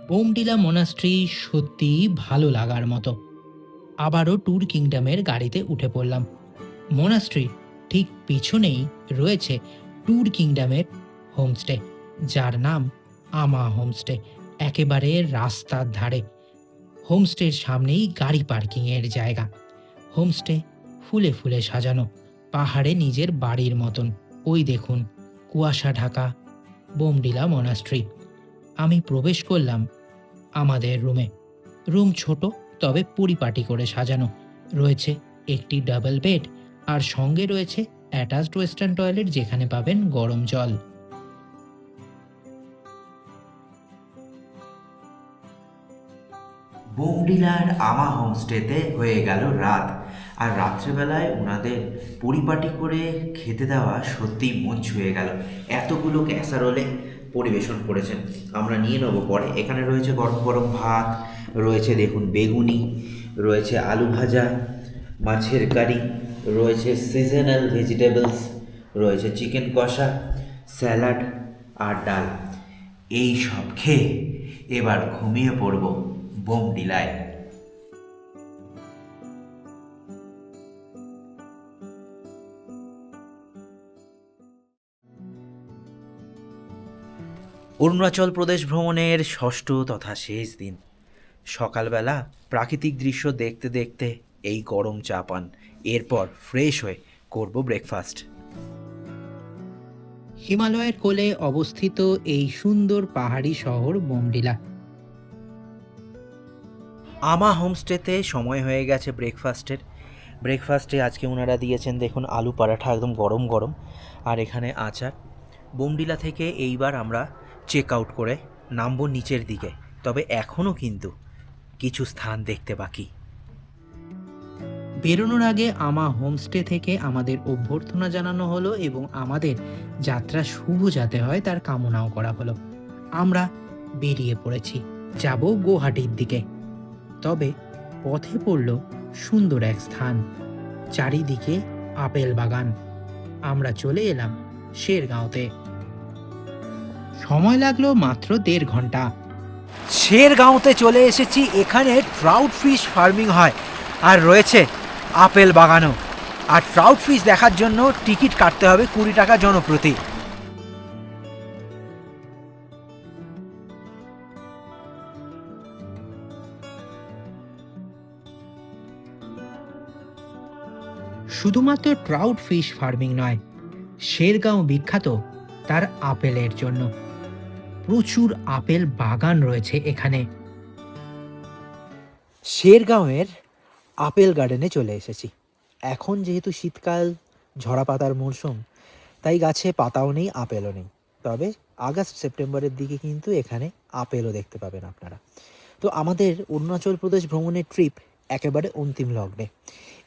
বোমডিলা মোনাস্ট্রি সত্যিই ভালো লাগার মতো। আবারও ট্যুর কিংডমের গাড়িতে উঠে পড়লাম। মোনাস্ট্রির ঠিক পিছনেই রয়েছে ট্যুর কিংডমের হোমস্টে, যার নাম আমা হোমস্টে। একেবারে রাস্তার ধারে। হোমস্টের সামনেই গাড়ি পার্কিংয়ের জায়গা। হোমস্টে ফুলে ফুলে সাজানো, পাহাড়ে নিজের বাড়ির মতন। ওই দেখুন কুয়াশা ঢাকা বোমডিলা মোনাস্ট্রি। আমি প্রবেশ করলাম আমাদের রুমে। রুম ছোট, তবে পরিপাটি করে সাজানো। রয়েছে একটি ডাবল বেড আর সঙ্গে রয়েছে অ্যাটাচড ওয়েস্টার্ন টয়লেট, যেখানে পাবেন গরম জল। বোমডিলার আমা হোমস্টেতে হয়ে গেল রাত। আর রাত্রেবেলায় ওনাদের পরিপাটি করে খেতে দেওয়া সত্যিই মন ছুঁয়ে গেল। এতগুলো ক্যাসারোলে পরিবেশন করেছেন, আমরা নিয়ে নেবো পরে। এখানে রয়েছে গরম গরম ভাত, রয়েছে দেখুন বেগুনি, রয়েছে আলু ভাজা, মাছের কারি, রয়েছে সিজনাল ভেজিটেবলস, রয়েছে চিকেন কষা, স্যালাড আর ডাল। এই সব খেয়ে এবার ঘুমিয়ে পড়ব বোমডিলায়। অরুণাচল প্রদেশ ভ্রমণের ষষ্ঠ তথা শেষ দিন। সকালবেলা প্রাকৃতিক দৃশ্য দেখতে দেখতে এই গরম চা পান, এরপর ফ্রেশ হয়ে করব ব্রেকফাস্ট। হিমালয়ের কোলে অবস্থিত এই সুন্দর পাহাড়ি শহর বোমডিলা। আমা হোমস্টেতে সময় হয়ে গেছে ব্রেকফাস্টের। ব্রেকফাস্টে আজকে ওনারা দিয়েছেন দেখুন আলু পরাঠা, একদম গরম গরম, আর এখানে আচার। বোমডিলা থেকে এইবার আমরা চেক আউট করে নামবো নিচের দিকে, তবে এখনও কিন্তু কিছু স্থান দেখতে বাকি। বেরোনোর আগে আমা হোমস্টে থেকে আমাদের অভ্যর্থনা জানানো হলো এবং আমাদের যাত্রা শুভ যাতে হয় তার কামনাও করা হলো। আমরা বেরিয়ে পড়েছি, যাব গুয়াহাটির দিকে। তবে পথে পড়ল সুন্দর এক স্থান, চারিদিকে আপেল বাগান। আমরা চলে এলাম শেরগাঁওতে। সময় লাগলো মাত্র 1.5 ঘন্টা। শেরগাঁওতে চলে এসেছি। এখানে ট্রাউট ফিশ ফার্মিং হয় আর রয়েছে আপেল বাগানও। আর ট্রাউট ফিশ দেখার জন্য টিকিট কাটতে হবে 20 টাকা জনপ্রতি। শুধুমাত্র ট্রাউট ফিশ ফার্মিং নয়, শেরগাঁও বিখ্যাত তার আপেলের জন্য। প্রচুর আপেল বাগান রয়েছে এখানে। শেরগাঁওয়ের আপেল গার্ডেনে চলে এসেছি। এখন যেহেতু শীতকাল, ঝরা পাতার মরশুম, তাই গাছে পাতাও নেই, আপেলও নেই। তবে আগস্ট সেপ্টেম্বরের দিকে কিন্তু এখানে আপেলও দেখতে পাবেন আপনারা। তো আমাদের অরুণাচল প্রদেশ ভ্রমণের ট্রিপ একেবারে অন্তিম লগ্নে।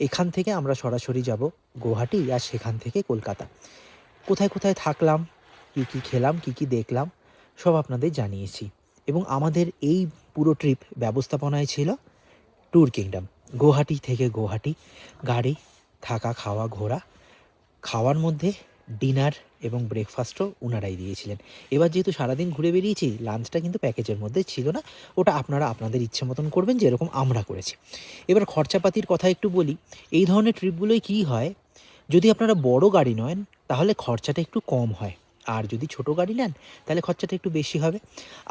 এখান থেকে আমরা সরাসরি যাব গুয়াহাটি, আর সেখান থেকে কলকাতা। কোথায় কোথায় থাকলাম, কী কী খেলাম, কী কী দেখলাম, সব আপনাদের জানিয়েছি। এবং আমাদের এই পুরো ট্রিপ ব্যবস্থাপনায় ছিল ট্যুর কিংডম। গুয়াহাটি থেকে গুয়াহাটি গাড়ি, থাকা, খাওয়া, ঘোরা, খাওয়ার মধ্যে ডিনার এবং ব্রেকফাস্টও ওনারাই দিয়েছিলেন। এবার যেহেতু সারাদিন ঘুরে বেরিয়েছি, লাঞ্চটা কিন্তু প্যাকেজের মধ্যে ছিল না, ওটা আপনারা আপনাদের ইচ্ছে মতন করবেন, যেরকম আমরা করেছি। এবার খরচাপাতির কথা একটু বলি। এই ধরনের ট্রিপগুলোয় কী হয়, যদি আপনারা বড় গাড়ি নেন তাহলে খরচাটা একটু কম হয়, আর যদি ছোট গাড়ি নেন তাহলে খরচাটা একটু বেশি হবে।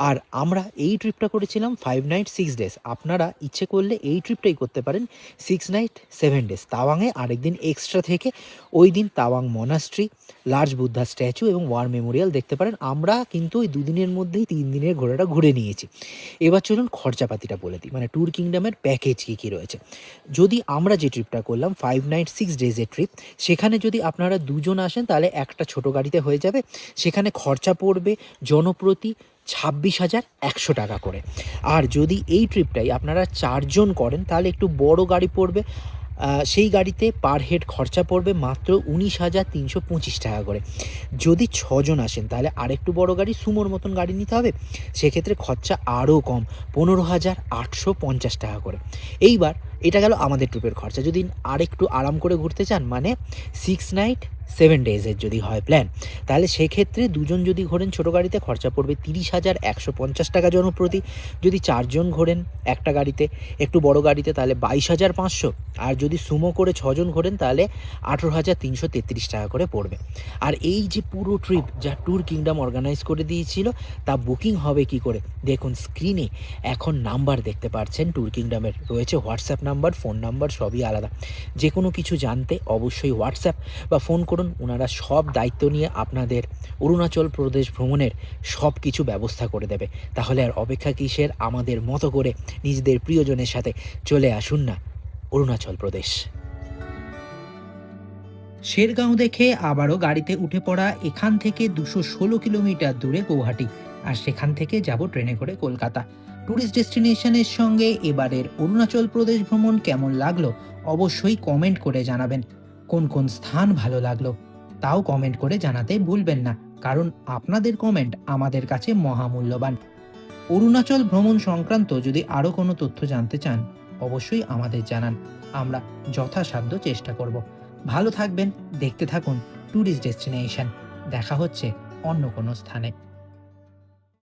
আর আমরা এই ট্রিপটা করেছিলাম 5 নাইট 6 ডেজ। আপনারা ইচ্ছে করলে এই ট্রিপটাই করতে পারেন 6 নাইট 7 ডেজ। তাওয়াংয়ে আরেকদিন এক্সট্রা থেকে ওই দিন Tawang monastery, large Buddha statue এবং ওয়ার মেমোরিয়াল দেখতে পারেন। আমরা কিন্তু ওই দুদিনের মধ্যেই 3 দিনের ঘোরাটা ঘুরে নিয়েছি। এবার চলুন খরচাপাতিটা বলে দিই, মানে ট্যুর কিংডমের প্যাকেজ কী কী রয়েছে। যদি আমরা যে ট্রিপটা করলাম 5 নাইট 6 ডেজের ট্রিপ, সেখানে যদি আপনারা দুজন আসেন তাহলে একটা ছোট গাড়িতে হয়ে যাবে। সেখানে খরচা পড়বে জনপ্রতি 26,100 টাকা করে। আর যদি এই ট্রিপটাই আপনারা 4 জন করেন তাহলে একটু বড় গাড়ি পড়বে। সেই গাড়িতে পার হেড খরচা পড়বে মাত্র 19,325 টাকা করে। যদি 6 জন আসেন তাহলে আরেকটু বড় গাড়ি, সুমোর মতন গাড়ি নিতে হবে, সেক্ষেত্রে খরচা আরও কম, 15,850 টাকা করে। এইবার এটা গেল আমাদের ট্রিপের খরচা। যদি আরেকটু আরাম করে ঘুরতে চান, মানে 6 নাইট 7 ডেজের যদি হয় প্ল্যান, তাহলে সেক্ষেত্রে দুজন যদি ঘোরেন ছোটো গাড়িতে খরচা পড়বে 30,150 টাকা জনপ্রতি। যদি 4 জন ঘোরেন একটা গাড়িতে, একটু বড় গাড়িতে, তাহলে 22,500। আর যদি সুমো করে 6 জন ঘোরেন তাহলে 18,333 টাকা করে পড়বে। আর এই যে পুরো ট্রিপ যা ট্যুর কিংডম অর্গানাইজ করে দিয়েছিল, তা বুকিং হবে কি করে? দেখুন স্ক্রিনে এখন নাম্বার দেখতে পাচ্ছেন ট্যুর কিংডমের, রয়েছে হোয়াটসঅ্যাপ নাম্বার, ফোন নাম্বার সবই আলাদা। যে কোনো কিছু জানতে অবশ্যই হোয়াটসঅ্যাপ বা ফোন করুন, ওনারা সব দায়িত্ব নিয়ে আপনাদের অরুণাচল প্রদেশ ভ্রমণের সব কিছু ব্যবস্থা করে দেবে। তাহলে আর অপেক্ষা কিসের? আমাদের মতো করে নিজেদের প্রিয়জনের সাথে চলে আসুন না অরুণাচল প্রদেশ। শেরগাঁও দেখে আবারও গাড়িতে উঠে পড়া। এখান থেকে 216 কিলোমিটার দূরে গুয়াহাটি, আর সেখান থেকে যাব ট্রেনে করে কলকাতা। ট্যুরিস্ট ডেস্টিনেশনের সঙ্গে এবারের অরুণাচল প্রদেশ ভ্রমণ কেমন লাগলো অবশ্যই কমেন্ট করে জানাবেন। কোন কোন স্থান ভালো লাগলো তাও কমেন্ট করে জানাতে ভুলবেন না, কারণ আপনাদের কমেন্ট আমাদের কাছে মহামূল্যবান। অরুণাচল ভ্রমণ সংক্রান্ত যদি আরও কোনো তথ্য জানতে চান অবশ্যই আমাদের জানান, আমরা যথাসাধ্য চেষ্টা করব। ভালো থাকবেন, দেখতে থাকুন ট্যুরিস্ট ডেস্টিনেশন। দেখা হচ্ছে অন্য কোনো স্থানে।